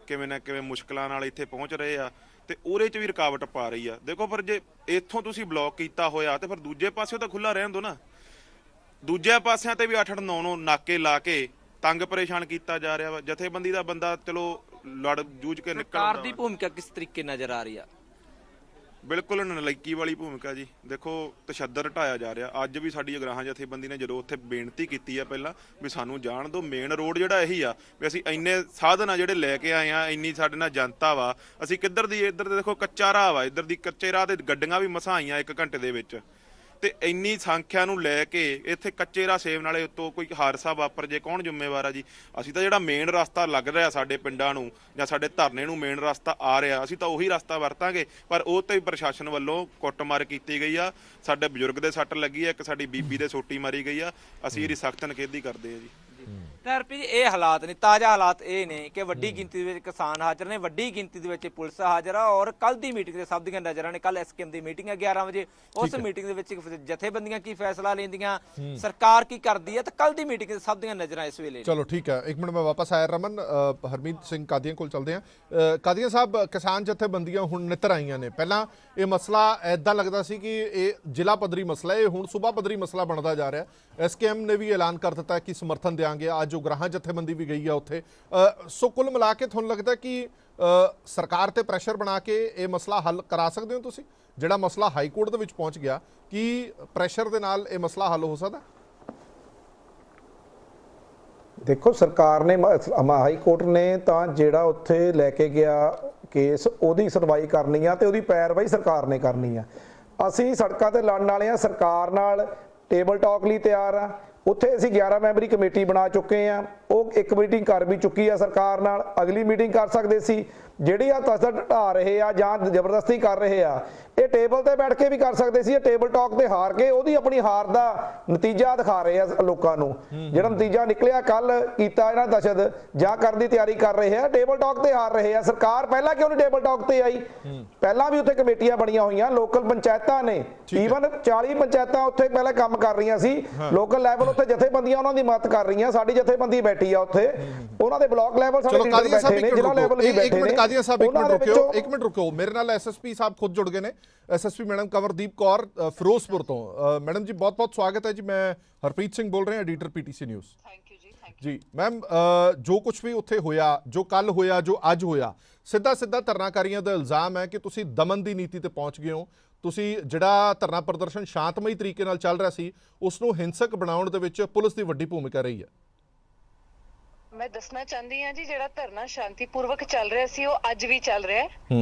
ਕਿਵੇਂ ਨਾ ਕਿਵੇਂ ਮੁਸ਼ਕਲਾਂ ਨਾਲ ਇੱਥੇ ਪਹੁੰਚ ਰਹੇ ਆ, ਤੇ ਉਹਦੇ 'ਚ ਵੀ ਰੁਕਾਵਟ ਪਾ ਰਹੀ ਆ। ਦੇਖੋ, ਪਰ ਜੇ ਇੱਥੋਂ ਤੁਸੀਂ ਬਲੌਕ ਕੀਤਾ ਹੋਇਆ ਤੇ ਫਿਰ ਦੂਜੇ ਪਾਸਿਓਂ ਤਾਂ ਖੁੱਲਾ ਰਹਿਣ ਦਿਓ ਨਾ। ਦੂਜੇ ਪਾਸਿਆਂ ਤੇ ਵੀ 8-8 9 ਨਾਕੇ ਲਾ ਕੇ ਤੰਗ ਪਰੇਸ਼ਾਨ ਕੀਤਾ ਜਾ ਰਿਹਾ ਵਾ। ਜਥੇਬੰਦੀ ਦਾ ਬੰਦਾ ਚਲੋ ਲੜ ਜੂਝ ਕੇ ਨਿਕਲ ਸਰਕਾਰ ਦੀ ਭੂਮਿਕਾ ਕਿਸ ਤਰੀਕੇ ਨਜ਼ਰ ਆ ਰਹੀ ਆ? ਬਿਲਕੁਲ ਨਲਾਇਕੀ ਵਾਲੀ ਭੂਮਿਕਾ ਜੀ। ਦੇਖੋ, ਤਸ਼ੱਦਦ ਢਾਇਆ ਜਾ ਰਿਹਾ। ਅੱਜ ਵੀ ਸਾਡੀ ਉਗਰਾਹਾਂ ਜਥੇਬੰਦੀ ਨੇ ਜਦੋਂ ਉੱਥੇ ਬੇਨਤੀ ਕੀਤੀ ਆ ਪਹਿਲਾਂ ਵੀ ਸਾਨੂੰ ਜਾਣ ਦਿਓ, ਮੇਨ ਰੋਡ ਜਿਹੜਾ ਇਹੀ ਆ ਵੀ ਅਸੀਂ ਇੰਨੇ ਸਾਧਨ ਆ ਜਿਹੜੇ ਲੈ ਕੇ ਆਏ ਆ, ਇੰਨੀ ਸਾਡੇ ਨਾਲ ਜਨਤਾ ਵਾ, ਅਸੀਂ ਕਿੱਧਰ ਦੀ ਇੱਧਰ ਦੇ ਦੇਖੋ ਕੱਚਾ ਰਾਹ ਵਾ, ਇੱਧਰ ਦੀ ਕੱਚੇ ਰਾਹ ਤੇ ਗੱਡੀਆਂ ਵੀ ਮਸਾਂ ਆਈਆਂ 1 ਘੰਟੇ ਦੇ ਵਿੱਚ, ਤੇ ਇੰਨੀ ਸੰਖਿਆ ਨੂੰ ਲੈ ਕੇ ਇੱਥੇ ਕੱਚੇ ਰਾਹ ਸੇਵ ਨਾਲੇ ਉੱਤੋਂ ਕੋਈ ਹਾਦਸਾ ਵਾਪਰ ਜੇ ਕੌਣ ਜ਼ਿੰਮੇਵਾਰ ਆ ਜੀ? ਅਸੀਂ ਤਾਂ ਜਿਹੜਾ ਮੇਨ ਰਸਤਾ ਲੱਗ ਰਿਹਾ ਸਾਡੇ ਪਿੰਡਾਂ ਨੂੰ ਜਾਂ ਸਾਡੇ ਧਰਨੇ ਨੂੰ ਮੇਨ ਰਸਤਾ ਆ ਰਿਹਾ, ਅਸੀਂ ਤਾਂ ਉਹੀ ਰਸਤਾ ਵਰਤਾਂਗੇ। ਪਰ ਉਹ ਤੇ ਪ੍ਰਸ਼ਾਸਨ ਵੱਲੋਂ ਕੁੱਟਮਾਰ ਕੀਤੀ ਗਈ ਆ, ਸਾਡੇ ਬਜ਼ੁਰਗ ਦੇ ਸੱਟ ਲੱਗੀ ਆ, ਇੱਕ ਸਾਡੀ ਬੀਬੀ ਦੇ ਸੋਟੀ ਮਾਰੀ ਗਈ ਆ। ਅਸੀਂ ਇਹਦੀ ਸਖਤ ਨਿਖੇਧੀ ਕਰਦੇ ਆ ਜੀ। ਤਾਂ ਰਪੀ ਜੀ, ਇਹ ਹਾਲਾਤ ਨੇ, ਤਾਜ਼ਾ ਹਾਲਾਤ ਇਹ ਨੇ ਕਿ ਵੱਡੀ ਗਿਣਤੀ ਦੇ ਵਿੱਚ ਕਿਸਾਨ ਹਾਜ਼ਰ ਨੇ, ਵੱਡੀ ਗਿਣਤੀ ਦੇ ਵਿੱਚ ਪੁਲਿਸ ਹਾਜ਼ਰ ਆ, ਔਰ ਕੱਲ ਦੀ ਮੀਟਿੰਗ ਦੇ ਸਭ ਦੀਆਂ ਨਜ਼ਰਾਂ ਨੇ। ਕੱਲ ਐਸਕੇਐਮ ਦੀ ਮੀਟਿੰਗ ਹੈ 11 ਵਜੇ। ਉਸ ਮੀਟਿੰਗ ਦੇ ਵਿੱਚ ਜਥੇਬੰਦੀਆਂ ਕੀ ਫੈਸਲਾ ਲੈਂਦੀਆਂ, ਸਰਕਾਰ ਕੀ ਕਰਦੀ ਹੈ, ਤਾਂ ਕੱਲ ਦੀ ਮੀਟਿੰਗ ਦੇ ਸਭ ਦੀਆਂ ਨਜ਼ਰਾਂ ਇਸ ਵੇਲੇ। ਚਲੋ ਠੀਕ ਹੈ, 1 ਮਿੰਟ ਮੈਂ ਵਾਪਸ ਆਇਆ। ਰਮਨ, ਹਰਮੀਤ ਸਿੰਘ ਕਾਦੀਆਂ ਕੋਲ ਚੱਲਦੇ ਹਾਂ। ਕਾਦੀਆਂ ਸਾਹਿਬ, ਕਿਸਾਨ ਜਥੇਬੰਦੀਆਂ ਹੁਣ ਨਿੱਤਰ ਆਈਆਂ ਨੇ। ਪਹਿਲਾਂ ਇਹ ਮਸਲਾ ਐਦਾਂ ਲੱਗਦਾ ਸੀ ਕਿ ਇਹ ਜ਼ਿਲ੍ਹਾ ਪੱਧਰੀ ਮਸਲਾ ਹੈ, ਇਹ ਹੁਣ ਸੂਬਾ ਪੱਧਰੀ ਮਸਲਾ ਬਣਦਾ ਜਾ ਰਿਹਾ। ਐਸਕੇਐਮ ਨੇ ਵੀ ਐਲਾਨ ਕਰ ਦਿੱਤਾ ਕਿ ਸਮਰਥਨ ਦੇਾਂਗੇ। ਅੱਜ ਉਗਰਾਹਾਂ ਜਥੇਬੰਦੀ ਵੀ ਗਈ ਆ ਉੱਥੇ। ਸੋ ਕੁੱਲ ਮਿਲਾ ਕੇ ਤੁਹਾਨੂੰ ਲੱਗਦਾ ਕਿ ਸਰਕਾਰ ਤੇ ਪ੍ਰੈਸ਼ਰ ਬਣਾ ਕੇ ਇਹ ਮਸਲਾ ਹੱਲ ਕਰਾ ਸਕਦੇ ਹੋ ਤੁਸੀਂ? ਜਿਹੜਾ ਮਸਲਾ ਹਾਈ ਕੋਰਟ ਦੇ ਵਿੱਚ ਪਹੁੰਚ ਗਿਆ, ਕੀ ਪ੍ਰੈਸ਼ਰ ਦੇ ਨਾਲ ਇਹ ਮਸਲਾ ਹੱਲ ਹੋ ਸਕਦਾ? ਦੇਖੋ, ਸਰਕਾਰ ਨੇ ਹਾਈ ਕੋਰਟ ਨੇ ਤਾਂ ਜਿਹੜਾ ਉੱਥੇ ਲੈ ਕੇ ਗਿਆ ਕੇਸ, ਉਹਦੀ ਸੁਣਵਾਈ ਕਰਨੀ ਆ ਤੇ ਉਹਦੀ ਪੈਰਵਾਈ ਸਰਕਾਰ ਨੇ ਕਰਨੀ ਆ। ਅਸੀਂ ਸੜਕਾਂ ਤੇ ਲੜਨ ਵਾਲੇ ਆ, ਸਰਕਾਰ ਨਾਲ ਟੇਬਲ ਟਾਕ ਲਈ ਤਿਆਰ ਆ। ਉੱਥੇ ਅਸੀਂ 11 ਮੈਂਬਰੀ ਕਮੇਟੀ ਬਣਾ ਚੁੱਕੇ ਆ, ਉਹ ਇੱਕ ਮੀਟਿੰਗ ਕਰ ਵੀ ਚੁੱਕੀ ਆ ਸਰਕਾਰ ਨਾਲ। ਅਗਲੀ ਮੀਟਿੰਗ ਕਰ ਸਕਦੇ ਸੀ। ਜਿਹੜੀ ਆ ਤਸੱਦਦ ਢਾ ਰਹੇ ਆ ਜਾਂ ਜ਼ਬਰਦਸਤੀ ਕਰ ਰਹੇ ਆ, ਇਹ ਟੇਬਲ ਤੇ ਬੈਠ ਕੇ ਵੀ ਕਰ ਸਕਦੇ ਸੀ। ਇਹ ਟੇਬਲ ਟਾਕ ਤੇ ਹਾਰ ਕੇ ਉਹਦੀ ਆਪਣੀ ਹਾਰ ਦਾ ਨਤੀਜਾ ਦਿਖਾ ਰਹੇ ਆ ਲੋਕਾਂ ਨੂੰ। ਜਿਹੜਾ ਨਤੀਜਾ ਨਿਕਲਿਆ ਕੱਲ ਕੀਤਾ ਇਹਨਾਂ ਤਸ਼ੱਦਦ ਜਾਂ ਕਰਨ ਦੀ ਤਿਆਰੀ ਕਰ ਰਹੇ ਆ, ਟੇਬਲ ਟਾਕ ਤੇ ਹਾਰ ਰਹੇ ਆ। ਸਰਕਾਰ ਪਹਿਲਾਂ ਕਿਉਂ ਨਹੀਂ ਟੇਬਲ ਟਾਕ ਤੇ ਆਈ? ਪਹਿਲਾਂ ਵੀ ਉੱਥੇ ਕਮੇਟੀਆਂ ਬਣੀਆਂ ਹੋਈਆਂ, ਲੋਕਲ ਪੰਚਾਇਤਾਂ ਨੇ, ਈਵਨ 40 ਪੰਚਾਇਤਾਂ ਉੱਥੇ ਪਹਿਲਾਂ ਕੰਮ ਕਰ ਰਹੀਆਂ ਸੀ। ਲੋਕਲ ਲੈਵਲ ਉੱਥੇ ਜਥੇਬੰਦੀਆਂ ਉਹਨਾਂ ਦੀ ਮਦਦ ਕਰ ਰਹੀਆਂ। ਸਾਡੀ ਜਥੇਬੰਦੀ ਬੈਠੀ ਆ ਉੱਥੇ, ਉਹਨਾਂ ਦੇ ਬਲਾਕ ਲੈਵਲ ਸਾਡੇ ਲੀਡਰ ਬੈਠੇ ਨੇ, ਜ਼ਿਲ੍ਹਾ ਲੈਵਲ ਵੀ ਬੈਠੇ ਨੇ। ਕਾਦੀਆਂ ਸਾਹਿਬ, 1 ਮਿੰਟ ਰੁਕਿਓ। ਮੇਰੇ ਨਾਲ ਐਸਐਸਪੀ ਸਾਹਿਬ ਖੁਦ ਜੁੜ ਗਏ ਨੇ। ਐਸਐਸਪੀ ਮੈਡਮ ਕਵਰਦੀਪ ਕੌਰ ਫਿਰੋਜ਼ਪੁਰ ਤੋਂ। ਮੈਡਮ ਜੀ, ਬਹੁਤ ਬਹੁਤ ਸਵਾਗਤ ਹੈ ਜੀ। ਮੈਂ ਹਰਪ੍ਰੀਤ ਸਿੰਘ ਬੋਲ ਰਿਹਾ, editor PTC news. Thank you ਜੀ। ਜੀ ਮੈਮ, ਜੋ ਕੁਝ ਵੀ ਉੱਥੇ ਹੋਇਆ, ਜੋ ਕੱਲ ਹੋਇਆ, ਜੋ ਅੱਜ ਹੋਇਆ, ਸਿੱਧਾ ਧਰਨਾਕਾਰੀਆਂ ਦਾ ਇਲਜ਼ਾਮ ਹੈ ਕਿ ਤੁਸੀਂ ਦਮਨ ਦੀ ਨੀਤੀ ਤੇ ਪਹੁੰਚ ਗਏ ਹੋ। ਤੁਸੀਂ ਜਿਹੜਾ ਧਰਨਾ ਪ੍ਰਦਰਸ਼ਨ ਸ਼ਾਂਤਮਈ ਤਰੀਕੇ ਨਾਲ ਚੱਲ ਰਿਹਾ ਸੀ, ਉਸ ਨੂੰ ਹਿੰਸਕ ਬਣਾਉਣ ਦੇ ਵਿੱਚ ਪੁਲਿਸ ਦੀ ਵੱਡੀ ਭੂਮਿਕਾ ਰਹੀ ਹੈ। ਮੈਂ ਦੱਸਣਾ ਚਾਹੁੰਦੀ ਹਾਂ ਜੀ, ਜਿਹੜਾ ਧਰਨਾ ਸ਼ਾਂਤੀਪੂਰਵਕ ਚੱਲ ਰਿਹਾ ਸੀ ਉਹ ਅੱਜ ਵੀ ਚੱਲ ਰਿਹਾ ਹੈ।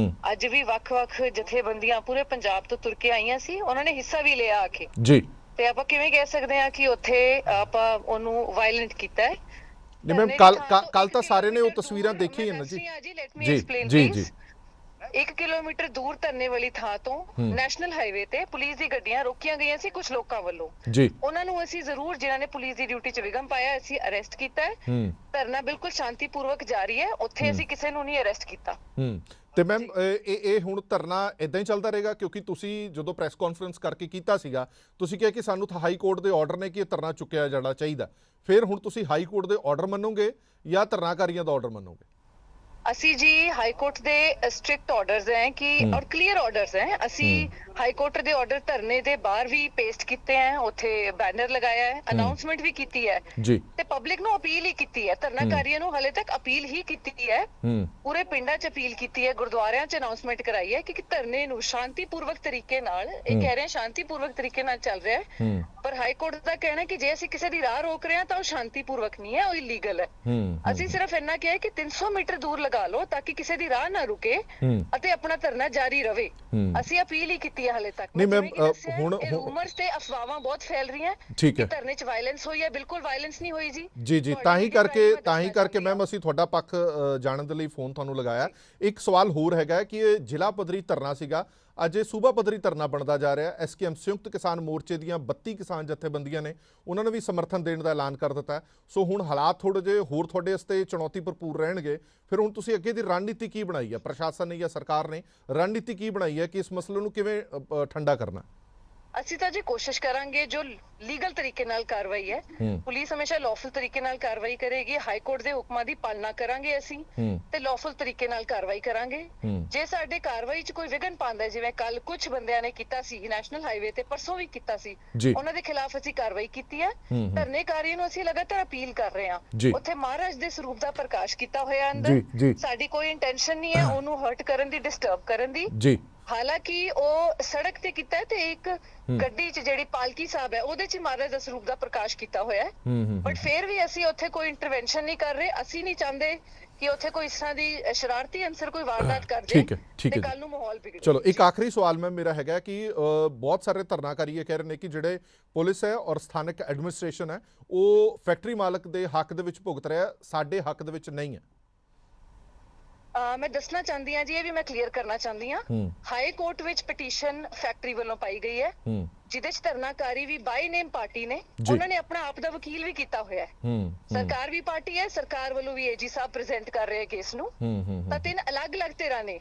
ਅੱਜ ਵੀ ਵੱਖ-ਵੱਖ ਜਥੇਬੰਦੀਆਂ ਪੂਰੇ ਪੰਜਾਬ ਤੋਂ ਤੁਰ ਕੇ ਆਈਆਂ ਸੀ, ਉਹਨਾਂ ਨੇ ਹਿੱਸਾ ਵੀ ਲਿਆ ਆ ਕੇ ਜੀ। ਤੇ ਆਪਾਂ ਕਿਵੇਂ ਕਹਿ ਸਕਦੇ ਹਾਂ ਕਿ ਉੱਥੇ ਆਪਾਂ ਉਹਨੂੰ ਵਾਇਲੈਂਟ ਕੀਤਾ ਹੈ? ਨਹੀਂ ਮੈਮ, ਕੱਲ ਤਾਂ ਸਾਰੇ ਨੇ ਉਹ ਤਸਵੀਰਾਂ ਦੇਖੀਆਂ ਨਾ ਜੀ। 1 ਕਿਲੋਮੀਟਰ ਦੂਰ ਧਰਨੇ ਵਾਲੀ ਥਾਂ ਤੋਂ ਨੈਸ਼ਨਲ ਹਾਈਵੇ ਤੇ ਪੁਲਿਸ ਦੀ ਗੱਡੀਆਂ ਰੋਕੀਆਂ ਗਈਆਂ ਸੀ ਕੁਝ ਲੋਕਾਂ ਵੱਲੋਂ ਜੀ। ਉਹਨਾਂ ਨੂੰ ਅਸੀਂ ਜ਼ਰੂਰ, ਜਿਨ੍ਹਾਂ ਨੇ ਪੁਲਿਸ ਦੀ ਡਿਊਟੀ 'ਚ ਵਿਘਨ ਪਾਇਆ, ਅਸੀਂ ਅਰੈਸਟ ਕੀਤਾ ਹੈ। ਧਰਨਾ ਬਿਲਕੁਲ ਸ਼ਾਂਤੀਪੂਰਵਕ ਜਾਰੀ ਹੈ, ਉੱਥੇ ਅਸੀਂ ਕਿਸੇ ਨੂੰ ਨਹੀਂ ਅਰੈਸਟ ਕੀਤਾ। ਤੇ ਮੈਮ ਇਹ ਹੁਣ ਧਰਨਾ ਇਦਾਂ ਹੀ ਚੱਲਦਾ ਰਹੇਗਾ, ਕਿਉਂਕਿ ਤੁਸੀਂ ਜਦੋਂ ਪ੍ਰੈਸ ਕਾਨਫਰੰਸ ਕਰਕੇ ਕੀਤਾ ਸੀਗਾ ਤੁਸੀਂ ਕਿਹਾ ਕਿ ਸਾਨੂੰ ਤਾਂ ਹਾਈ ਕੋਰਟ ਦੇ ਆਰਡਰ ਨੇ ਕਿ ਇਹ ਧਰਨਾ ਚੁੱਕਿਆ ਜਾਣਾ ਚਾਹੀਦਾ, ਫਿਰ ਹੁਣ ਤੁਸੀਂ ਹਾਈ ਕੋਰਟ ਦੇ ਆਰਡਰ ਮੰਨੋਗੇ ਜਾਂ ਧਰਨਾਕਾਰੀਆਂ ਦਾ ਆਰਡਰ ਮੰਨੋਗੇ? ਅਸੀਂ ਜੀ ਹਾਈ ਕੋਰਟ ਦੇ ਸਟ੍ਰਿਕਟ ਆਰਡਰਸ ਹੈ ਕਿ ਔਰ ਕਲੀਅਰ ਆਰਡਰਸ ਹੈ। ਅਸੀਂ ਹਾਈ ਕੋਰਟ ਦੇ ਆਰਡਰ ਧਰਨੇ ਦੇ ਬਾਹਰ ਵੀ ਪੇਸਟ ਕੀਤੇ ਹੈ, ਉੱਥੇ ਬੈਨਰ ਲਗਾਇਆ ਹੈ, ਅਨਾਉਂਸਮੈਂਟ ਵੀ ਕੀਤੀ ਹੈ ਜੀ, ਤੇ ਪਬਲਿਕ ਨੂੰ ਅਪੀਲ ਹੀ ਕੀਤੀ ਹੈ। ਧਰਨਾਕਾਰੀਆਂ ਨੂੰ ਹਲੇ ਤੱਕ ਅਪੀਲ ਹੀ ਕੀਤੀ ਹੈ, ਪੂਰੇ ਪਿੰਡਾਂ 'ਚ ਅਪੀਲ ਕੀਤੀ ਹੈ, ਗੁਰਦੁਆਰਿਆਂ 'ਚ ਅਨਾਉਂਸਮੈਂਟ ਕਰਾਈ ਹੈ ਕਿ ਧਰਨੇ ਨੂੰ ਸ਼ਾਂਤੀਪੂਰਵਕ ਤਰੀਕੇ ਨਾਲ, ਇਹ ਕਹਿ ਰਹੇ ਸ਼ਾਂਤੀਪੂਰਵਕ ਤਰੀਕੇ ਨਾਲ ਚੱਲ ਰਿਹਾ ਹੈ, ਪਰ ਹਾਈ ਕੋਰਟ ਦਾ ਕਹਿਣਾ ਹੈ ਕਿ ਜੇ ਅਸੀਂ ਕਿਸੇ ਦੀ ਰਾਹ ਰੋਕ ਰਹੇ ਹਾਂ ਤਾਂ ਉਹ ਸ਼ਾਂਤੀਪੂਰਵਕ ਨਹੀਂ ਹੈ, ਉਹ ਇਲੀਗਲ ਹੈ। ਅਸੀਂ ਸਿਰਫ ਇੰਨਾ ਕਿਹਾ ਕਿ 300 ਮੀਟਰ ਦੂਰ ਲਗਾ ਲਓ ਤਾਂ ਕਿ ਕਿਸੇ ਦੀ ਰਾਹ ਨਾ ਰੁਕੇ ਅਤੇ ਆਪਣਾ ਧਰਨਾ ਜਾਰੀ ਰਵੇ। ਅਸੀਂ ਅਪੀਲ ਹੀ ਕੀਤੀ ਹੈ ਹਲੇ ਤੱਕ। ਨਹੀਂ ਮੈਮ, ਹੁਣ ਰੂਮਰਸ ਤੇ ਅਫਵਾਹਾਂ ਬਹੁਤ ਫੈਲ ਰਹੀਆਂ ਠੀਕ ਹੈ, ਧਰਨੇ 'ਚ ਵਾਇਲੈਂਸ ਹੋਈ ਹੈ, ਬਿਲਕੁਲ ਵਾਇਲੈਂਸ ਨਹੀਂ ਹੋਈ ਜੀ। ਜੀ ਤਾਂ ਹੀ ਕਰਕੇ ਮੈਮ ਅਸੀਂ ਤੁਹਾਡਾ ਪੱਖ ਜਾਣਨ ਦੇ ਲਈ ਫੋਨ ਤੁਹਾਨੂੰ ਲਗਾਇਆ। ਇੱਕ ਸਵਾਲ ਹੋਰ ਹੈਗਾ ਕਿ ਇਹ ਜ਼ਿਲ੍ਹਾ ਪੱਧਰੀ ਧਰਨਾ ਸੀਗਾ, ਅੱਜ ਇਹ ਸੂਬਾ ਪੱਧਰੀ ਧਰਨਾ ਬਣਦਾ ਜਾ ਰਿਹਾ। ਐਸਕੇਐਮ ਸੰਯੁਕਤ ਕਿਸਾਨ ਮੋਰਚੇ ਦੀਆਂ 32 ਕਿਸਾਨ ਜਥੇਬੰਦੀਆਂ ਨੇ, ਉਹਨਾਂ ਨੇ ਵੀ ਸਮਰਥਨ ਦੇਣ ਦਾ ਐਲਾਨ ਕਰ ਦਿੱਤਾ। ਸੋ ਹੁਣ ਹਾਲਾਤ ਥੋੜੇ ਜਿਹੇ ਹੋਰ ਤੁਹਾਡੇ ਵਾਸਤੇ ਚੁਣੌਤੀ ਭਰਪੂਰ ਰਹਿਣਗੇ। ਫਿਰ ਹੁਣ ਤੁਸੀਂ ਅੱਗੇ ਦੀ ਰਣਨੀਤੀ ਕੀ ਬਣਾਈ ਹੈ, ਪ੍ਰਸ਼ਾਸਨ ਨੇ ਜਾਂ ਸਰਕਾਰ ਨੇ ਰਣਨੀਤੀ ਕੀ ਬਣਾਈ ਹੈ ਕਿ ਇਸ ਮਸਲੇ ਨੂੰ ਕਿਵੇਂ ਠੰਡਾ ਕਰਨਾ? ਅਸੀਂ ਤਾਂ ਜੀ ਕੋਸ਼ਿਸ਼ ਕਰਾਂਗੇ ਜੋ ਲੀਗਲ ਤਰੀਕੇ ਨਾਲ ਕਾਰਵਾਈ ਹੈ, ਪੁਲਿਸ ਹਮੇਸ਼ਾ ਲੌਫੁਲ ਤਰੀਕੇ ਨਾਲ ਕਾਰਵਾਈ ਕਰੇਗੀ। ਹਾਈ ਕੋਰਟ ਦੇ ਹੁਕਮਾਂ ਦੀ ਪਾਲਣਾ ਕਰਾਂਗੇ ਅਸੀਂ ਤੇ ਲੌਫੁਲ ਤਰੀਕੇ ਨਾਲ ਕਾਰਵਾਈ ਕਰਾਂਗੇ। ਜੇ ਸਾਡੇ ਕਾਰਵਾਈ 'ਚ ਕੋਈ ਵਿਘਨ ਪਾਉਂਦਾ, ਜਿਵੇਂ ਕੱਲ ਕੁਝ ਬੰਦਿਆਂ ਨੇ ਕੀਤਾ ਸੀ ਨੈਸ਼ਨਲ ਹਾਈਵੇ ਤੇ, ਪਰਸੋਂ ਵੀ ਕੀਤਾ ਸੀ, ਉਹਨਾਂ ਦੇ ਖਿਲਾਫ ਅਸੀਂ ਕਾਰਵਾਈ ਕੀਤੀ ਹੈ। ਧਰਨੇਕਾਰੀਆਂ ਨੂੰ ਅਸੀਂ ਲਗਾਤਾਰ ਅਪੀਲ ਕਰ ਰਹੇ ਹਾਂ, ਉੱਥੇ ਮਹਾਰਾਜ ਦੇ ਸਰੂਪ ਦਾ ਪ੍ਰਕਾਸ਼ ਕੀਤਾ ਹੋਇਆ ਅੰਦਰ। ਸਾਡੀ ਕੋਈ ਇੰਟੈਂਸ਼ਨ ਨਹੀਂ ਹੈ ਉਹਨੂੰ ਹਰਟ ਕਰਨ ਦੀ, ਡਿਸਟਰਬ ਕਰਨ ਦੀ। ਹਾਲਾਂਕਿ ਉਹ ਸੜਕ ਤੇ ਕੀਤਾ ਹੈ ਤੇ ਇੱਕ ਗੱਡੀ 'ਚ ਜਿਹੜੀ ਪਾਲਕੀ ਸਾਹਿਬ ਹੈ ਉਹਦੇ 'ਚ ਮਹਾਰਾਜ ਦਾ ਸਰੂਪ ਦਾ ਪ੍ਰਕਾਸ਼ ਕੀਤਾ ਹੋਇਆ ਹੈ, ਬਟ ਫਿਰ ਵੀ ਅਸੀਂ ਉੱਥੇ ਕੋਈ ਇੰਟਰਵੈਂਸ਼ਨ ਨਹੀਂ ਕਰ ਰਹੇ। ਅਸੀਂ ਨਹੀਂ ਚਾਹੁੰਦੇ ਕਿ ਉੱਥੇ ਕੋਈ ਇਸ ਤਰ੍ਹਾਂ ਦੀ ਸ਼ਰਾਰਤੀ ਅੰਸਰ ਕੋਈ ਵਾਰਦਾਤ ਕਰ ਜਾਏ ਤੇ ਕੱਲ ਨੂੰ ਮਾਹੌਲ ਵਿਗੜੇ। ਚਲੋ ਇੱਕ ਆਖਰੀ ਸਵਾਲ ਮੈਮ ਮੇਰਾ ਹੈਗਾ ਕਿ ਬਹੁਤ ਸਾਰੇ ਧਰਨਾਕਾਰੀ ਇਹ ਕਹਿ ਰਹੇ ਨੇ ਕਿ ਜਿਹੜੇ ਪੁਲਿਸ ਹੈ ਔਰ ਸਥਾਨਕ ਐਡਮਿਨਿਸਟ੍ਰੇਸ਼ਨ ਹੈ ਉਹ ਫੈਕਟਰੀ ਮਾਲਕ ਦੇ ਹੱਕ ਦੇ ਵਿੱਚ ਭੁਗਤ ਰਿਹਾ, ਸਾਡੇ ਹੱਕ ਦੇ ਵਿੱਚ ਨਹੀਂ ਹੈ। ਮੈਂ ਦੱਸਣਾ ਚਾਹੁੰਦੀ ਹਾਂ ਜੀ, ਇਹ ਵੀ ਮੈਂ ਕਲੀਅਰ ਕਰਨਾ ਚਾਹੁੰਦੀ ਹਾਂ, ਹਾਈ ਕੋਰਟ ਵਿੱਚ ਪਟੀਸ਼ਨ ਫੈਕਟਰੀ ਵੱਲੋਂ ਪਾਈ ਗਈ ਹੈ, ਜਿਹਦੇ 'ਚ ਧਰਨਾਕਾਰੀ ਵੀ ਬਾਈ ਨੇਮ ਪਾਰਟੀ ਨੇ, ਉਹਨਾਂ ਨੇ ਆਪਣਾ ਆਪ ਦਾ ਵਕੀਲ ਵੀ ਕੀਤਾ ਹੋਇਆ ਹੈ। ਸਰਕਾਰ ਵੀ ਪਾਰਟੀ ਹੈ, ਸਰਕਾਰ ਵੱਲੋਂ ਵੀ ਏਜੀ ਸਾਹਿਬ ਪ੍ਰੈਜ਼ੈਂਟ ਕਰ ਰਹੇ ਕੇਸ ਨੂੰ। ਤਾਂ ਤਿੰਨ ਅਲੱਗ-ਅਲੱਗ ਧਿਰਾਂ ਨੇ।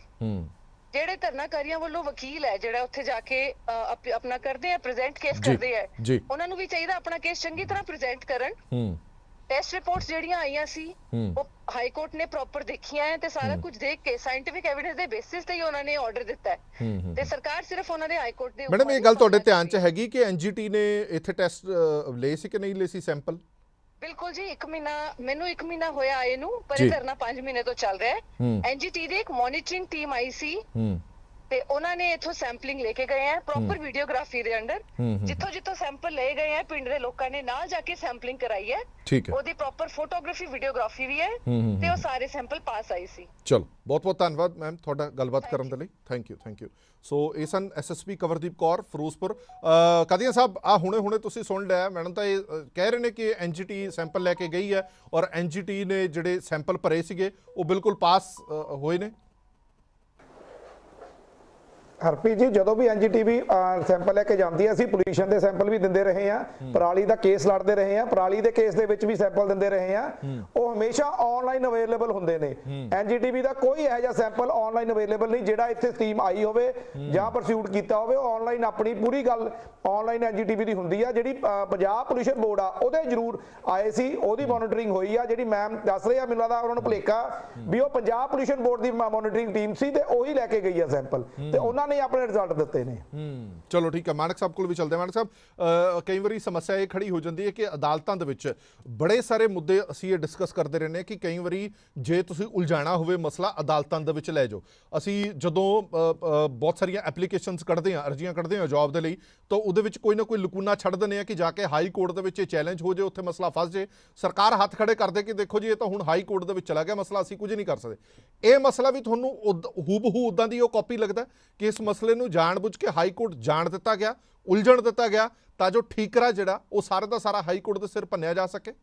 ਜਿਹੜੇ ਧਰਨਾਕਾਰੀਆਂ ਵੱਲੋਂ ਵਕੀਲ ਹੈ ਜਿਹੜਾ ਉੱਥੇ ਜਾ ਕੇ ਆਪਣਾ ਕਰਦੇ ਆ, ਪ੍ਰੈਜ਼ੈਂਟ ਕੇਸ ਕਰਦੇ ਆ, ਉਹਨਾਂ ਨੂੰ ਵੀ ਚਾਹੀਦਾ ਆਪਣਾ ਕੇਸ ਚੰਗੀ ਤਰ੍ਹਾਂ ਪ੍ਰੈਜ਼ੈਂਟ ਕਰਨ। ਟੈਸਟ ਰਿਪੋਰਟਸ ਜਿਹੜੀਆਂ ਆਈਆਂ ਸੀ ਉਹ ਹਾਈ ਕੋਰਟ ਨੇ ਪ੍ਰੋਪਰ ਦੇਖੀਆਂ ਹੈ ਤੇ ਸਾਰਾ ਕੁਝ ਦੇਖ ਕੇ ਸਾਇੰਟਿਫਿਕ ਐਵੀਡੈਂਸ ਦੇ ਬੇਸਿਸ ਤੇ ਹੀ ਉਹਨਾਂ ਨੇ ਆਰਡਰ ਦਿੱਤਾ ਹੈ ਤੇ ਸਰਕਾਰ ਸਿਰਫ ਉਹਨਾਂ ਦੇ ਹਾਈ ਕੋਰਟ ਦੇ। ਮੈਡਮ ਇਹ ਗੱਲ ਤੁਹਾਡੇ ਧਿਆਨ 'ਚ ਹੈਗੀ ਕਿ ਐਨਜੀਟੀ ਨੇ ਇੱਥੇ ਟੈਸਟ ਲਏ ਸੀ ਕਿ ਨਹੀਂ ਲਏ ਸੀ ਸੈਂਪਲ? ਬਿਲਕੁਲ ਜੀ, 1 ਮਹੀਨਾ ਮੈਨੂੰ 1 ਮਹੀਨਾ ਹੋਇਆ ਆਏ ਨੂੰ, ਪਰ ਇਹ ਧਰਨਾ 5 ਮਹੀਨੇ ਤੋਂ ਚੱਲ ਰਿਹਾ ਹੈ। ਐਨਜੀਟੀ ਦੀ ਇੱਕ ਮੋਨੀਟਰਿੰਗ ਟੀਮ ਆਈ ਸੀ ਤੇ ਉਹਨਾਂ ਨੇ ਇਥੋਂ ਸੈਂਪਲਿੰਗ ਲੈ ਕੇ ਗਏ ਆ ਪ੍ਰੋਪਰ ਵੀਡੀਓਗ੍ਰਾਫੀ ਦੇ ਅੰਡਰ, ਜਿੱਥੋਂ ਸੈਂਪਲ ਲਏ ਗਏ ਆ ਪਿੰਡ ਦੇ ਲੋਕਾਂ ਨੇ ਨਾਲ ਜਾ ਕੇ ਸੈਂਪਲਿੰਗ ਕਰਾਈ ਹੈ, ਉਹਦੀ ਪ੍ਰੋਪਰ ਫੋਟੋਗ੍ਰਾਫੀ ਵੀਡੀਓਗ੍ਰਾਫੀ ਵੀ ਹੈ ਤੇ ਉਹ ਸਾਰੇ ਸੈਂਪਲ ਪਾਸ ਆਈ ਸੀ। ਚਲੋ ਬਹੁਤ ਬਹੁਤ ਧੰਨਵਾਦ ਮੈਮ ਤੁਹਾਡਾ ਗੱਲਬਾਤ ਕਰਨ ਦੇ ਲਈ, ਥੈਂਕ ਯੂ। ਸੋ ਇਹ ਸਨ ਐਸਐਸਪੀ ਕਵਰਦੀਪ ਕੌਰ ਫਿਰੋਜ਼ਪੁਰ। ਕਾਦੀਆਂ ਸਾਹਿਬ ਆ ਹੁਣੇ ਤੁਸੀਂ ਸੁਣ ਲਿਆ, ਮੈਡਮ ਤਾਂ ਇਹ ਕਹਿ ਰਹੇ ਨੇ ਕਿ ਐਨਜੀਟੀ ਸੈਂਪਲ ਲੈ ਕੇ ਗਈ ਹੈ ਔਰ ਐਨਜੀਟੀ ਨੇ ਜਿਹੜੇ ਸੈਂਪਲ ਭਰੇ ਸੀਗੇ ਉਹ ਬਿਲਕੁਲ ਪਾਸ ਹੋਏ ਨੇ। ਹਰਪ੍ਰੀਤ ਜੀ, ਜਦੋਂ ਵੀ ਐਨਜੀਟੀਵੀ ਸੈਂਪਲ ਲੈ ਕੇ ਜਾਂਦੀ ਹੈ ਅਸੀਂ ਪੋਲੂਸ਼ਨ ਦੇ ਸੈਂਪਲ ਵੀ ਦਿੰਦੇ ਰਹੇ ਹਾਂ, ਪਰਾਲੀ ਦਾ ਕੇਸ ਲੜਦੇ ਰਹੇ ਹਾਂ, ਪਰਾਲੀ ਦੇ ਕੇਸ ਦੇ ਵਿੱਚ ਵੀ ਸੈਂਪਲ ਦਿੰਦੇ ਰਹੇ ਹਾਂ, ਉਹ ਹਮੇਸ਼ਾ ਆਨਲਾਈਨ ਅਵੇਲੇਬਲ ਹੁੰਦੇ ਨੇ। ਐਨਜੀਟੀਵੀ ਦਾ ਕੋਈ ਇਹੋ ਜਿਹਾ ਸੈਂਪਲ ਆਨਲਾਈਨ ਅਵੇਲੇਬਲ ਨਹੀਂ ਜਿਹੜਾ ਇੱਥੇ ਸਕੀਮ ਆਈ ਹੋਵੇ ਜਾਂ ਪਰਸਿਊਟ ਕੀਤਾ ਹੋਵੇ, ਉਹ ਆਨਲਾਈਨ ਆਪਣੀ ਪੂਰੀ ਗੱਲ ਆਨਲਾਈਨ ਐਨਜੀਟੀਵੀ ਦੀ ਹੁੰਦੀ ਆ। ਜਿਹੜੀ ਪੰਜਾਬ ਪੋਲੂਸ਼ਨ ਬੋਰਡ ਆ ਉਹਦੇ ਜ਼ਰੂਰ ਆਏ ਸੀ, ਉਹਦੀ ਮੋਨੀਟਰਿੰਗ ਹੋਈ ਆ। ਜਿਹੜੀ ਮੈਮ ਦੱਸ ਰਹੇ ਆ ਮੈਨੂੰ ਲੱਗਦਾ ਉਹਨਾਂ ਨੂੰ ਭੁਲੇਖਾ ਵੀ ਉਹ ਪੰਜਾਬ ਪੋਲੂਸ਼ਨ ਬੋਰਡ ਦੀ ਮੋਨੀਟਰਿੰਗ ਟੀਮ ਸੀ ਤੇ ਉਹੀ ਲੈ ਕੇ ਗਈ ਆ ਸੈਂਪਲ ਤੇ ਉਹਨਾਂ ਨੇ ਆਪਣੇ ਰਿਜ਼ਲਟ ਦਿੱਤੇ ਨੇ। ਚਲੋ ਠੀਕ ਹੈ, ਮਾਨਕ ਸਾਹਿਬ ਕੋਲ ਵੀ ਚੱਲਦੇ। ਮਾਨਕ ਸਾਹਿਬ, ਕਈ ਵਾਰੀ ਸਮੱਸਿਆ ਇਹ ਖੜੀ ਹੋ ਜਾਂਦੀ ਹੈ ਕਿ ਅਦਾਲਤਾਂ ਦੇ ਵਿੱਚ ਬੜੇ ਸਾਰੇ ਮੁੱਦੇ ਅਸੀਂ ਇਹ ਡਿਸਕਸ ਕਰਦੇ ਰਹਿੰਦੇ ਹਾਂ ਕਿ ਕਈ ਵਾਰੀ ਜੇ ਤੁਸੀਂ ਉਲਝਾਣਾ ਹੋਵੇ ਮਸਲਾ ਅਦਾਲਤਾਂ ਦੇ ਵਿੱਚ ਲੈ ਜਾਓ। ਅਸੀਂ ਜਦੋਂ ਬਹੁਤ ਸਾਰੀਆਂ ਐਪਲੀਕੇਸ਼ਨਸ ਕੱਢਦੇ ਹਾਂ, ਅਰਜ਼ੀਆਂ ਕੱਢਦੇ ਹਾਂ ਜੌਬ ਦੇ ਲਈ, ਤਾਂ ਉਹਦੇ ਵਿੱਚ ਕੋਈ ਨਾ ਕੋਈ ਲਕੂਨਾ ਛੱਡ ਦਿੰਦੇ ਆ ਕਿ ਜਾ ਕੇ ਹਾਈ ਕੋਰਟ ਦੇ ਵਿੱਚ ਇਹ ਚੈਲੰਜ ਹੋ ਜਾਏ, ਉੱਥੇ ਮਸਲਾ ਫਸ ਜਾਏ, ਸਰਕਾਰ ਹੱਥ ਖੜੇ ਕਰਦੇ ਕਿ ਦੇਖੋ ਜੀ ਇਹ ਤਾਂ ਹੁਣ ਹਾਈ ਕੋਰਟ ਦੇ ਵਿੱਚ ਚਲਾ ਗਿਆ ਮਸਲਾ, ਅਸੀਂ ਕੁਝ ਨਹੀਂ ਕਰ ਸਕਦੇ। ਇਹ ਮਸਲਾ ਵੀ ਤੁਹਾਨੂੰ ਹੂਬਹੂ ਉਦਾਂ ਦੀ ਉਹ ਕਾਪੀ ਲੱਗਦਾ ਕਿ ਇਸ ਮਸਲੇ ਨੂੰ ਜਾਣਬੁੱਝ ਕੇ ਹਾਈ ਕੋਰਟ ਜਾਣ ਦਿੱਤਾ ਗਿਆ, ਉਲਝਣ ਦਿੱਤਾ ਗਿਆ ਤਾਂ ਜੋ ਠੀਕਰਾ ਜਿਹੜਾ ਉਹ ਸਾਰਾ ਦਾ ਸਾਰਾ ਹਾਈ ਕੋਰਟ ਦੇ ਸਿਰ ਭੰਨਿਆ ਜਾ ਸਕੇ?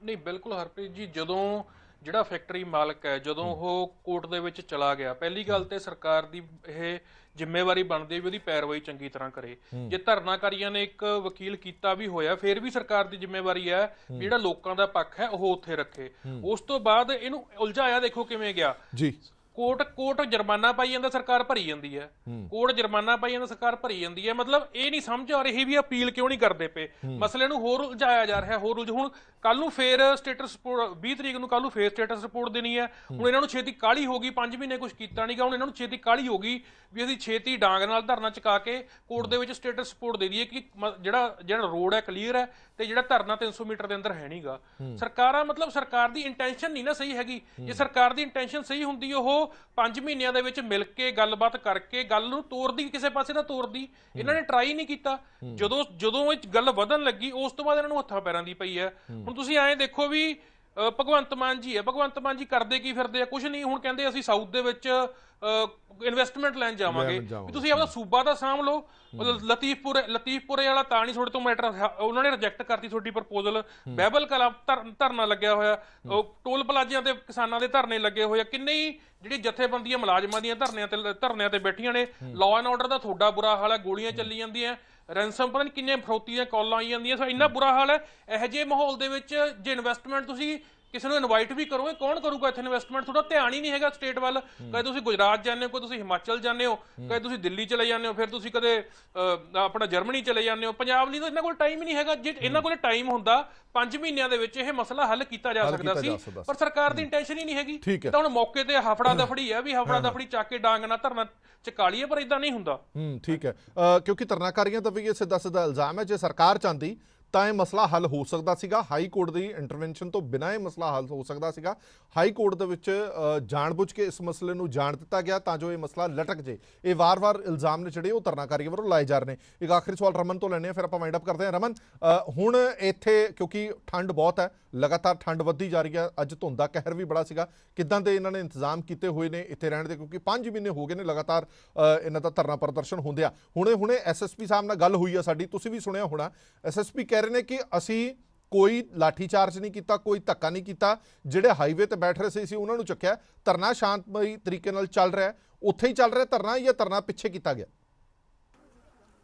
ਨਹੀਂ, ਬਿਲਕੁਲ ਹਰਪ੍ਰੀਤ ਜੀ, ਜਦੋਂ ਜਿਹੜਾ ਫੈਕਟਰੀ ਮਾਲਕ ਹੈ ਜਦੋਂ ਉਹ ਕੋਰਟ ਦੇ ਵਿੱਚ ਚਲਾ ਗਿਆ, ਪਹਿਲੀ ਗੱਲ ਤੇ ਸਰਕਾਰ ਦੀ ਇਹ ਜ਼ਿੰਮੇਵਾਰੀ ਬਣਦੀ ਵੀ ਉਹਦੀ ਪੈਰਵਾਈ ਚੰਗੀ ਤਰ੍ਹਾਂ ਕਰੇ। ਜੇ ਧਰਨਾਕਾਰੀਆਂ ਨੇ ਇੱਕ ਵਕੀਲ ਕੀਤਾ ਵੀ ਹੋਇਆ, ਫਿਰ ਵੀ ਸਰਕਾਰ ਦੀ ਜ਼ਿੰਮੇਵਾਰੀ ਹੈ ਵੀ ਜਿਹੜਾ ਲੋਕਾਂ ਦਾ ਪੱਖ ਹੈ ਉਹ ਉੱਥੇ ਰੱਖੇ। ਉਸ ਤੋਂ ਬਾਅਦ ਇਹਨੂੰ ਉਲਝਾਇਆ ਦੇਖੋ ਕਿਵੇਂ ਗਿਆ ਜੀ। ਕੋਰਟ ਜੁਰਮਾਨਾ ਪਾਈ ਜਾਂਦਾ, ਸਰਕਾਰ ਭਰੀ ਜਾਂਦੀ ਹੈ। ਕੋਰਟ ਜੁਰਮਾਨਾ ਪਾਈ ਜਾਂਦਾ, ਸਰਕਾਰ ਭਰੀ ਜਾਂਦੀ ਹੈ। ਮਤਲਬ ਇਹ ਨਹੀਂ ਸਮਝ ਆ ਰਹੀ ਵੀ ਅਪੀਲ ਕਿਉਂ ਨਹੀਂ ਕਰਦੇ ਪਏ। ਮਸਲੇ ਨੂੰ ਹੋਰ ਉਲਝਾਇਆ ਜਾ ਰਿਹਾ, ਹੋਰ ਹੁਣ ਕੱਲ ਨੂੰ ਫੇਰ ਸਟੇਟਸ ਰਿਪੋਰਟ 20 ਤਰੀਕ ਨੂੰ ਕੱਲ ਨੂੰ ਫੇਰ ਸਟੇਟਸ ਰਿਪੋਰਟ ਦੇਣੀ ਹੈ। ਹੁਣ ਇਹਨਾਂ ਨੂੰ ਛੇਤੀ ਕਾਹਲੀ ਹੋ ਗਈ, 5 ਮਹੀਨੇ ਕੁਝ ਕੀਤਾ ਨਹੀਂਗਾ, ਹੁਣ ਇਹਨਾਂ ਨੂੰ ਛੇਤੀ ਕਾਹਲੀ ਹੋ ਗਈ ਵੀ ਅਸੀਂ ਛੇਤੀ ਡਾਂਗ ਨਾਲ ਧਰਨਾ ਚੁਕਾ ਕੇ ਕੋਰਟ ਦੇ ਵਿੱਚ ਸਟੇਟਸ ਰਿਪੋਰਟ ਦੇ ਦਈਏ ਕਿ ਜਿਹੜਾ ਰੋਡ ਹੈ ਕਲੀਅਰ ਹੈ ਤੇ ਜਿਹੜਾ ਧਰਨਾ 300 ਮੀਟਰ ਦੇ ਅੰਦਰ ਹੈ ਨਹੀਂਗਾ। ਸਰਕਾਰਾਂ ਮਤਲਬ ਸਰਕਾਰ ਦੀ ਇੰਟੈਂਸ਼ਨ ਨਹੀਂ ਨਾ ਸਹੀ ਹੈਗੀ। ਜੇ ਸਰਕਾਰ ਦੀ ਇੰਟੈਂਸ਼ਨ ਸਹੀ ਹੁੰਦੀ ਉਹ 5 ਮਹੀਨਿਆਂ ਦੇ ਵਿੱਚ ਮਿਲ ਕੇ ਗੱਲਬਾਤ ਕਰਕੇ ਗੱਲ ਨੂੰ ਤੋਰਦੀ, ਕਿਸੇ ਪਾਸੇ ਤਾਂ ਤੋਰਦੀ। ਇਹਨਾਂ ਨੇ ਟਰਾਈ ਨਹੀਂ ਕੀਤਾ। ਜਦੋਂ ਇਹ ਗੱਲ ਵਧਣ ਲੱਗੀ ਉਸ ਤੋਂ ਬਾਅਦ ਇਹਨਾਂ ਨੂੰ ਹੱਥਾਂ ਪੈਰਾਂ ਦੀ ਪਈ ਹੈ। ਹੁਣ ਤੁਸੀਂ ਐਂ ਦੇਖੋ ਵੀ ਭਗਵੰਤ ਮਾਨ ਜੀ ਹੈ, ਭਗਵੰਤ ਮਾਨ ਜੀ ਕਰਦੇ ਕੀ ਫਿਰਦੇ ਆ? ਕੁਝ ਨਹੀਂ। ਹੁਣ ਕਹਿੰਦੇ ਅਸੀਂ ਸਾਊਥ ਦੇ ਵਿੱਚ ਇਨਵੈਸਟਮੈਂਟ ਲੈਣ ਜਾਵਾਂਗੇ। ਵੀ ਤੁਸੀਂ ਆਪਣਾ ਸੂਬਾ ਤਾਂ ਸਾਂਭ ਲਓ। ਲਤੀਫਪੁਰੇ ਵਾਲਾ ਤਾਂ ਨਹੀਂ ਤੁਹਾਡੇ ਤੋਂ ਮੈਟਰ, ਉਹਨਾਂ ਨੇ ਰਿਜੈਕਟ ਕਰਤੀ ਤੁਹਾਡੀ ਪ੍ਰਪੋਜ਼ਲ। ਬਹਿਬਲ ਕਲਾ ਧਰਨਾ ਲੱਗਿਆ ਹੋਇਆ, ਟੋਲ ਪਲਾਜ਼ਿਆਂ ਤੇ ਕਿਸਾਨਾਂ ਦੇ ਧਰਨੇ ਲੱਗੇ ਹੋਏ ਆ। ਕਿੰਨੇ ਹੀ ਜਿਹੜੀ ਜਥੇਬੰਦੀਆਂ ਮੁਲਾਜ਼ਮਾਂ ਦੀਆਂ ਧਰਨਿਆਂ ਤੇ ਬੈਠੀਆਂ ਨੇ। ਲਾਅ ਐਂਡ ਆਰਡਰ ਦਾ ਤੁਹਾਡਾ ਬੁਰਾ ਹਾਲ ਹੈ, ਗੋਲੀਆਂ ਚੱਲੀ ਜਾਂਦੀਆਂ, ਰੈਂਸਮ ਪਤਾ ਨਹੀਂ ਕਿੰਨੇ ਫਰੌਤੀ ਦੀਆਂ ਕਾਲਾਂ ਆਈ ਜਾਂਦੀਆਂ। ਸੋ ਇੰਨਾ ਬੁਰਾ ਹਾਲ ਹੈ। ਇਹੋ ਜਿਹੇ ਮਾਹੌਲ ਦੇ ਵਿੱਚ ਜੇ ਇਨਵੈਸਟਮੈਂਟ ਤੁਸੀਂ ਕਿਸੇ ਨੂੰ ਇਨਵਾਈਟ ਵੀ ਕਰੋਗੇ, ਕੌਣ ਕਰੂਗਾ ਇੱਥੇ ਇਨਵੈਸਟਮੈਂਟ? ਤੁਹਾਡਾ ਧਿਆਨ ਹੀ ਨਹੀਂ ਹੈਗਾ ਸਟੇਟ ਵੱਲ। ਕਦੇ ਤੁਸੀਂ ਗੁਜਰਾਤ ਜਾਂਦੇ ਹੋ, ਕਦੇ ਤੁਸੀਂ ਹਿਮਾਚਲ ਜਾਂਦੇ ਹੋ, ਕਦੇ ਤੁਸੀਂ ਦਿੱਲੀ ਚਲੇ ਜਾਂਦੇ ਹੋ, ਫਿਰ ਤੁਸੀਂ ਕਦੇ ਆਪਣਾ ਜਰਮਨੀ ਚਲੇ ਜਾਂਦੇ ਹੋ। ਪੰਜਾਬ ਲਈ ਤਾਂ ਇਹਨਾਂ ਕੋਲ ਟਾਈਮ ਹੀ ਨਹੀਂ ਹੈਗਾ। ਜੇ ਇਹਨਾਂ ਕੋਲ ਟਾਈਮ ਹੁੰਦਾ 5 ਮਹੀਨਿਆਂ ਦੇ ਵਿੱਚ ਇਹ ਮਸਲਾ ਹੱਲ ਕੀਤਾ ਜਾ ਸਕਦਾ ਸੀ, ਪਰ ਸਰਕਾਰ ਦੀ ਇੰਟੈਂਸ਼ਨ ਹੀ ਨਹੀਂ ਹੈਗੀ। ਤਾਂ ਹੁਣ ਮੌਕੇ ਤੇ ਹਫੜਾ ਦਫੜੀ ਹੈ ਵੀ ਹਫੜਾ ਦਫੜੀ ਚੱਕ ਕੇ ਡਾਂਗ ਨਾਲ ਧਰਨਾ ਚਕਾ ਲਈਏ, ਪਰ ਇਦਾਂ ਨਹੀਂ ਹੁੰਦਾ। ਠੀਕ ਹੈ, ਕਿਉਂਕਿ ਧਰਨਾਕਾਰੀਆਂ ਦਾ ਵੀ ਇਹ ਸਿੱਧਾ ਇਲਜ਼ਾਮ ਹੈ ਜੇ ਸਰਕਾਰ ਚਾਹੁੰਦੀ ਤਾਂ ਇਹ ਮਸਲਾ ਹੱਲ ਹੋ ਸਕਦਾ ਸੀਗਾ। ਹਾਈ ਕੋਰਟ ਦੀ ਇੰਟਰਵੈਂਸ਼ਨ ਤੋਂ ਬਿਨਾਂ ਇਹ ਮਸਲਾ ਹੱਲ ਹੋ ਸਕਦਾ ਸੀਗਾ। ਹਾਈ ਕੋਰਟ ਦੇ ਵਿੱਚ ਜਾਣਬੁੱਝ ਕੇ ਇਸ ਮਸਲੇ ਨੂੰ ਜਾਣ ਦਿੱਤਾ ਗਿਆ ਤਾਂ ਜੋ ਇਹ ਮਸਲਾ ਲਟਕ ਜੇ। ਇਹ ਵਾਰ-ਵਾਰ ਇਲਜ਼ਾਮ ਨੇ ਜਿਹੜੇ ਉਹ ਧਰਨਾਕਾਰੀਆਂ ਵੱਲੋਂ ਲਾਏ ਜਾ ਰਹੇ ਨੇ। ਇੱਕ ਆਖਰੀ ਸਵਾਲ ਰਮਨ ਤੋਂ ਲੈਣੇ ਆ, ਫਿਰ ਆਪਾਂ ਵਾਈਂਡ ਅਪ ਕਰਦੇ ਹਾਂ। ਰਮਨ, ਹੁਣ ਇੱਥੇ ਕਿਉਂਕਿ ਠੰਡ ਬਹੁਤ ਹੈ, ਲਗਾਤਾਰ ਠੰਡ ਵੱਧਦੀ ਜਾ ਰਹੀ ਹੈ, ਅੱਜ ਧੁੰਦ ਦਾ ਕਹਿਰ ਵੀ ਬੜਾ ਸੀਗਾ, ਕਿੱਦਾਂ ਦੇ ਇਹਨਾਂ ਨੇ ਇੰਤਜ਼ਾਮ ਕੀਤੇ ਹੋਏ ਨੇ ਇੱਥੇ ਰਹਿਣ ਦੇ? ਕਿਉਂਕਿ 5 ਮਹੀਨੇ ਹੋ ਗਏ ਨੇ ਲਗਾਤਾਰ ਇਹਨਾਂ ਦਾ ਧਰਨਾ ਪ੍ਰਦਰਸ਼ਨ ਹੁੰਦਿਆਂ। ਹੁਣੇ ਐਸਐਸਪੀ ਸਾਹਿਬ ਨਾਲ ਗੱਲ ਹੋਈ ਆ ਸਾਡੀ, ਤੁਸੀਂ ਵੀ ਸੁਣਿਆ ਹੋਣਾ। ਐਸਐਸਪੀ ਕਹਿ ਰਹੇ ਨੇ ਕਿ ਅਸੀਂ ਕੋਈ ਲਾਠੀ ਚਾਰਜ ਨਹੀਂ ਕੀਤਾ, ਕੋਈ ਧੱਕਾ ਨਹੀਂ ਕੀਤਾ। ਜਿਹੜੇ ਹਾਈਵੇ ਤੇ ਬੈਠ ਰਹੇ ਸੀ ਉਹਨਾਂ ਨੂੰ ਚੱਕਿਆ। ਧਰਨਾ ਸ਼ਾਂਤਮਈ ਤਰੀਕੇ ਨਾਲ ਚੱਲ ਰਿਹਾ, ਉੱਥੇ ਹੀ ਚੱਲ ਰਿਹਾ ਧਰਨਾ, ਜਾਂ ਧਰਨਾ ਪਿੱਛੇ ਕੀਤਾ ਗਿਆ?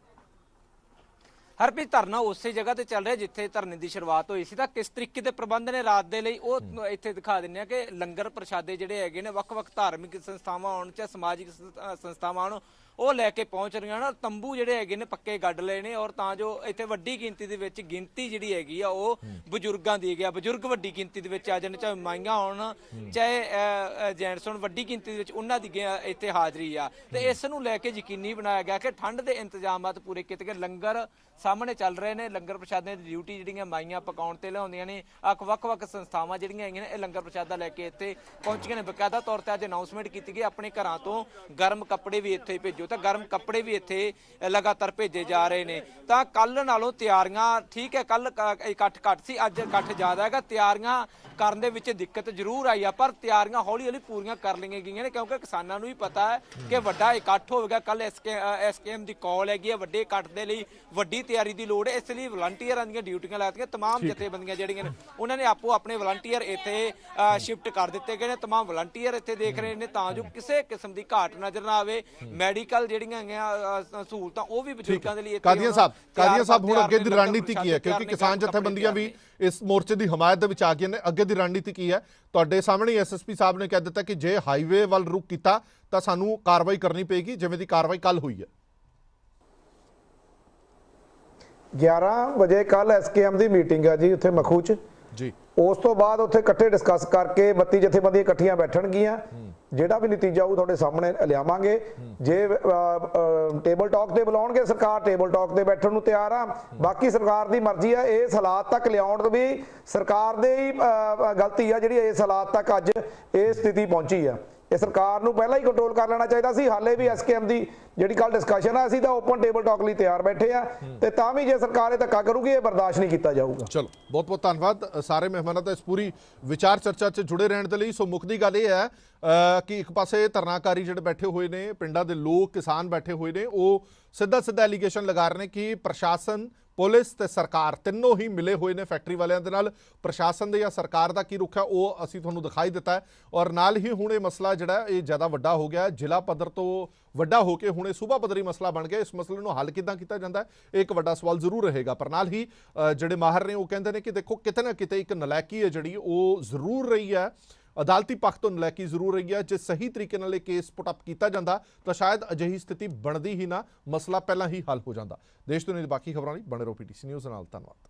ਹਰਪ੍ਰੀਤ, ਧਰਨਾ ਉਸੇ ਜਗ੍ਹਾ ਤੇ ਚੱਲ ਰਿਹਾ ਜਿੱਥੇ ਧਰਨੇ ਦੀ ਸ਼ੁਰੂਆਤ ਹੋਈ ਸੀ। ਤਾਂ ਕਿਸ ਤਰੀਕੇ ਦੇ ਪ੍ਰਬੰਧ ਨੇ ਰਾਤ ਦੇ ਲਈ ਉਹ ਇੱਥੇ ਦਿਖਾ ਦਿੰਦੇ ਆ ਕਿ ਲੰਗਰ ਪ੍ਰਸ਼ਾਦੇ ਜਿਹੜੇ ਹੈਗੇ ਨੇ ਵੱਖ-ਵੱਖ ਧਾਰਮਿਕ ਸੰਸਥਾਵਾਂ ਹੋਣ ਚਾਹੇ ਸਮਾਜਿਕ ਸੰਸਥਾਵਾਂ ਹੋਣ, ਉਹ ਲੈ ਕੇ ਪਹੁੰਚ ਰਹੀਆਂ ਨੇ। ਤੰਬੂ ਜਿਹੜੇ ਹੈਗੇ ਨੇ ਪੱਕੇ ਗੱਡ ਲਏ ਨੇ, ਔਰ ਤਾਂ ਜੋ ਇੱਥੇ ਵੱਡੀ ਗਿਣਤੀ ਦੇ ਵਿੱਚ ਗਿਣਤੀ ਜਿਹੜੀ ਹੈਗੀ ਆ ਉਹ ਬਜ਼ੁਰਗਾਂ ਦੀ ਹੈਗੀ ਆ। ਬਜ਼ੁਰਗ ਵੱਡੀ ਗਿਣਤੀ ਦੇ ਵਿੱਚ ਆ ਜਾਣ, ਚਾਹੇ ਮਾਈਆਂ ਹੋਣ ਚਾਹੇ ਜੈਂਟਸ ਹੋਣ, ਵੱਡੀ ਗਿਣਤੀ ਦੇ ਵਿੱਚ ਉਹਨਾਂ ਦੀ ਇੱਥੇ ਹਾਜ਼ਰੀ ਆ। ਤੇ ਇਸ ਨੂੰ ਲੈ ਕੇ ਯਕੀਨੀ ਬਣਾਇਆ ਗਿਆ ਕਿ ਠੰਡ ਦੇ ਇੰਤਜ਼ਾਮਾਤ ਪੂਰੇ ਕੀਤੇ ਗਏ। ਲੰਗਰ ਸਾਹਮਣੇ ਚੱਲ ਰਹੇ ਨੇ, ਲੰਗਰ ਪ੍ਰਸ਼ਾਦਿਆਂ ਦੀ ਡਿਊਟੀ ਜਿਹੜੀਆਂ ਮਾਈਆਂ ਪਕਾਉਣ ਤੇ ਲਿਆਉਂਦੀਆਂ ਨੇ। ਵੱਖ-ਵੱਖ ਸੰਸਥਾਵਾਂ ਜਿਹੜੀਆਂ ਹੈਗੀਆਂ ਨੇ ਇਹ ਲੰਗਰ ਪ੍ਰਸ਼ਾਦਾ ਲੈ ਕੇ ਇੱਥੇ ਪਹੁੰਚੀਆਂ ਨੇ। ਬਕਾਇਦਾ ਤੌਰ ਤੇ ਅੱਜ ਅਨਾਉਂਸਮੈਂਟ ਕੀਤੀ ਗਈ ਆਪਣੇ ਘਰਾਂ ਤੋਂ ਗਰਮ ਕੱਪੜੇ ਵੀ ਇੱਥੇ ਭੇਜੋ, ਤਾਂ ਗਰਮ ਕੱਪੜੇ ਵੀ ਇੱਥੇ ਲਗਾਤਾਰ ਭੇਜੇ ਜਾ ਰਹੇ ਨੇ। ਤਾਂ ਕੱਲ ਨਾਲੋਂ ਤਿਆਰੀਆਂ ਠੀਕ ਹੈ, ਕੱਲ ਇਕੱਠ ਘੱਟ ਸੀ, ਅੱਜ ਇਕੱਠ ਜ਼ਿਆਦਾ ਹੈਗਾ। ਤਿਆਰੀਆਂ ਕਰਨ ਦੇ ਵਿੱਚ ਦਿੱਕਤ ਜ਼ਰੂਰ ਆਈ ਆ, ਪਰ ਤਿਆਰੀਆਂ ਹੌਲੀ-ਹੌਲੀ ਪੂਰੀਆਂ ਕਰ ਲਈਆਂ ਗਈਆਂ ਨੇ, ਕਿਉਂਕਿ ਕਿਸਾਨਾਂ ਨੂੰ ਵੀ ਪਤਾ ਹੈ ਕਿ ਵੱਡਾ ਇਕੱਠ ਹੋਵੇਗਾ। ਕੱਲ ਐਸਕੇਐਮ ਦੀ ਕਾਲ ਹੈਗੀ ਹੈ, ਵੱਡੇ ਇਕੱਠ ਦੇ ਲਈ ਵੱਡੀ ਤਿਆਰੀ ਦੀ ਲੋੜ ਹੈ। ਇਸ ਲਈ ਵਲੰਟੀਅਰਾਂ ਦੀਆਂ ਡਿਊਟੀਆਂ ਲਾਤੀਆਂ। ਤਮਾਮ ਜਥੇਬੰਦੀਆਂ ਜਿਹੜੀਆਂ ਨੇ ਉਹਨਾਂ ਨੇ ਆਪੋ ਆਪਣੇ ਵਲੰਟੀਅਰ ਇੱਥੇ ਸ਼ਿਫਟ ਕਰ ਦਿੱਤੇ ਗਏ ਨੇ। ਤਮਾਮ ਵਲੰਟੀਅਰ ਇੱਥੇ ਦੇਖ ਰਹੇ ਨੇ ਤਾਂ ਜੋ ਕਿਸੇ ਕਿਸਮ ਦੀ ਘਾਟ ਨਜ਼ਰ ਨਾ ਆਵੇ। ਮੈਡੀਕਲ ਜਿਹੜੀਆਂ ਹੈਗੀਆਂ ਸਹੂਲਤਾਂ ਉਹ ਵੀ ਬਜ਼ੁਰਗਾਂ ਦੇ ਲਈ ਕਾਦੀਆਂ ਸਾਹਿਬ ਹੁਣ ਅੱਗੇ ਦੀ ਰਣਨੀਤੀ ਕੀ ਹੈ? ਕਿਉਂਕਿ ਕਿਸਾਨ ਜਥੇਬੰਦੀਆਂ ਵੀ ਇਸ ਮੋਰਚੇ ਦੀ ਹਮਾਇਤ ਦੇ ਵਿੱਚ ਆ ਗਈਆਂ ਨੇ। ਅੱਗੇ ਦੀ ਰਣਨੀਤੀ ਕੀ ਹੈ? ਤੁਹਾਡੇ ਸਾਹਮਣੇ ਐਸਐਸਪੀ ਸਾਹਿਬ ਨੇ ਕਹਿ ਦਿੱਤਾ ਕਿ ਜੇ ਹਾਈਵੇ ਵੱਲ ਰੁਕ ਕੀਤਾ ਤਾਂ ਸਾਨੂੰ ਕਾਰਵਾਈ ਕਰਨੀ ਪਏਗੀ, ਜਿਵੇਂ ਦੀ ਕਾਰਵਾਈ ਕੱਲ ਹੋਈ ਹੈ। 11 ਵਜੇ ਕੱਲ ਐਸਕੇਐਮ ਦੀ ਮੀਟਿੰਗ ਹੈ ਜੀ ਉੱਥੇ ਮਖੂ 'ਚ ਜੀ। ਉਸ ਤੋਂ ਬਾਅਦ ਉੱਥੇ ਇਕੱਠੇ ਡਿਸਕਸ ਕਰਕੇ 32 ਜਥੇਬੰਦੀਆਂ ਇਕੱਠੀਆਂ ਬੈਠਣਗੀਆਂ। ਜਿਹੜਾ ਵੀ ਨਤੀਜਾ ਉਹ ਤੁਹਾਡੇ ਸਾਹਮਣੇ ਲਿਆਵਾਂਗੇ। ਜੇ ਟੇਬਲ ਟਾਕ ਤੇ ਬੁਲਾਉਣਗੇ ਸਰਕਾਰ, ਟੇਬਲ ਟਾਕ ਤੇ ਬੈਠਣ ਨੂੰ ਤਿਆਰ ਆ। ਬਾਕੀ ਸਰਕਾਰ ਦੀ ਮਰਜ਼ੀ ਆ। ਇਸ ਹਾਲਾਤ ਤੱਕ ਲਿਆਉਣ ਵੀ ਸਰਕਾਰ ਦੇ ਹੀ ਗਲਤੀ ਆ ਜਿਹੜੀ ਇਸ ਹਾਲਾਤ ਤੱਕ ਅੱਜ ਇਹ ਸਥਿਤੀ ਪਹੁੰਚੀ ਆ। ਇਹ ਸਰਕਾਰ ਨੂੰ ਪਹਿਲਾਂ ਹੀ ਕੰਟਰੋਲ ਕਰ ਲੈਣਾ ਚਾਹੀਦਾ ਸੀ। ਹਾਲੇ ਵੀ ਐਸਕੇਐਮ ਦੀ ਜਿਹੜੀ ਕੱਲ ਡਿਸਕਸ਼ਨ ਆ, ਅਸੀਂ ਤਾਂ ਓਪਨ ਟੇਬਲ ਟਾਕ ਲਈ ਤਿਆਰ ਬੈਠੇ ਆ, ਤੇ ਤਾਂ ਵੀ ਜੇ ਸਰਕਾਰ ਇਹ ਧੱਕਾ ਕਰੂਗੀ ਇਹ ਬਰਦਾਸ਼ਤ ਨਹੀਂ ਕੀਤਾ ਜਾਊਗਾ। ਚਲੋ, ਬਹੁਤ ਬਹੁਤ ਧੰਨਵਾਦ ਸਾਰੇ ਮਹਿਮਾਨਾਂ ਦਾ ਇਸ ਪੂਰੀ ਵਿਚਾਰ ਚਰਚਾ 'ਚ ਜੁੜੇ ਰਹਿਣ ਦੇ ਲਈ। ਸੋ ਮੁੱਖ ਦੀ ਗੱਲ ਇਹ ਹੈ ਕਿ ਇੱਕ ਪਾਸੇ ਧਰਨਾਕਾਰੀ ਜਿਹੜੇ ਬੈਠੇ ਹੋਏ ਨੇ, ਪਿੰਡਾਂ ਦੇ ਲੋਕ, ਕਿਸਾਨ ਬੈਠੇ ਹੋਏ ਨੇ, ਉਹ ਸਿੱਧਾ ਐਲੀਗੇਸ਼ਨ ਲਗਾ ਰਹੇ ਨੇ ਕਿ ਪ੍ਰਸ਼ਾਸਨ ਪੁਲਿਸ ਤੇ ਸਰਕਾਰ ਤਿੰਨੋਂ ਹੀ ਮਿਲੇ ਹੋਏ ਨੇ ਫੈਕਟਰੀ ਵਾਲਿਆਂ ਦੇ ਨਾਲ। ਪ੍ਰਸ਼ਾਸਨ ਦੇ ਜਾਂ ਸਰਕਾਰ ਦਾ ਕੀ ਰੁਖ ਹੈ ਉਹ ਅਸੀਂ ਤੁਹਾਨੂੰ ਦਿਖਾਈ ਦਿੱਤਾ ਹੈ, ਔਰ ਨਾਲ ਹੀ ਹੁਣ ਇਹ ਮਸਲਾ ਜਿਹੜਾ ਇਹ ਜ਼ਿਆਦਾ ਵੱਡਾ ਹੋ ਗਿਆ, ਜ਼ਿਲ੍ਹਾ ਪੱਧਰ ਤੋਂ ਵੱਡਾ ਹੋ ਕੇ ਹੁਣ ਇਹ ਸੂਬਾ ਪੱਧਰੀ ਮਸਲਾ ਬਣ ਗਿਆ। ਇਸ ਮਸਲੇ ਨੂੰ ਹੱਲ ਕਿੱਦਾਂ ਕੀਤਾ ਜਾਂਦਾ ਹੈ, ਇਹ ਇੱਕ ਵੱਡਾ ਸਵਾਲ ਜ਼ਰੂਰ ਰਹੇਗਾ। ਪਰ ਨਾਲ ਹੀ ਜਿਹੜੇ ਮਾਹਰ ਨੇ ਉਹ ਕਹਿੰਦੇ ਨੇ ਕਿ ਦੇਖੋ ਕਿਤੇ ਨਾ ਕਿਤੇ ਇੱਕ ਨਲਾਇਕੀ ਹੈ ਜਿਹੜੀ ਉਹ ਜ਼ਰੂਰ ਰਹੀ ਹੈ, ਅਦਾਲਤੀ ਪੱਖ ਤੋਂ ਨਲਾਇਕੀ ਜ਼ਰੂਰ ਰਹੀ ਹੈ। ਜੇ ਸਹੀ ਤਰੀਕੇ ਨਾਲ ਇਹ ਕੇਸ ਪੁੱਟ ਅਪ ਕੀਤਾ ਜਾਂਦਾ ਤਾਂ ਸ਼ਾਇਦ ਅਜਿਹੀ ਸਥਿਤੀ ਬਣਦੀ ਹੀ ਨਾ, ਮਸਲਾ ਪਹਿਲਾਂ ਹੀ ਹੱਲ ਹੋ ਜਾਂਦਾ। ਦੇਸ਼ ਦੁਨੀਆ ਦੀ ਬਾਕੀ ਖਬਰਾਂ ਲਈ ਬਣੇ ਰਹੋ PTC ਨਿਊਜ਼ ਨਾਲ। ਧੰਨਵਾਦ।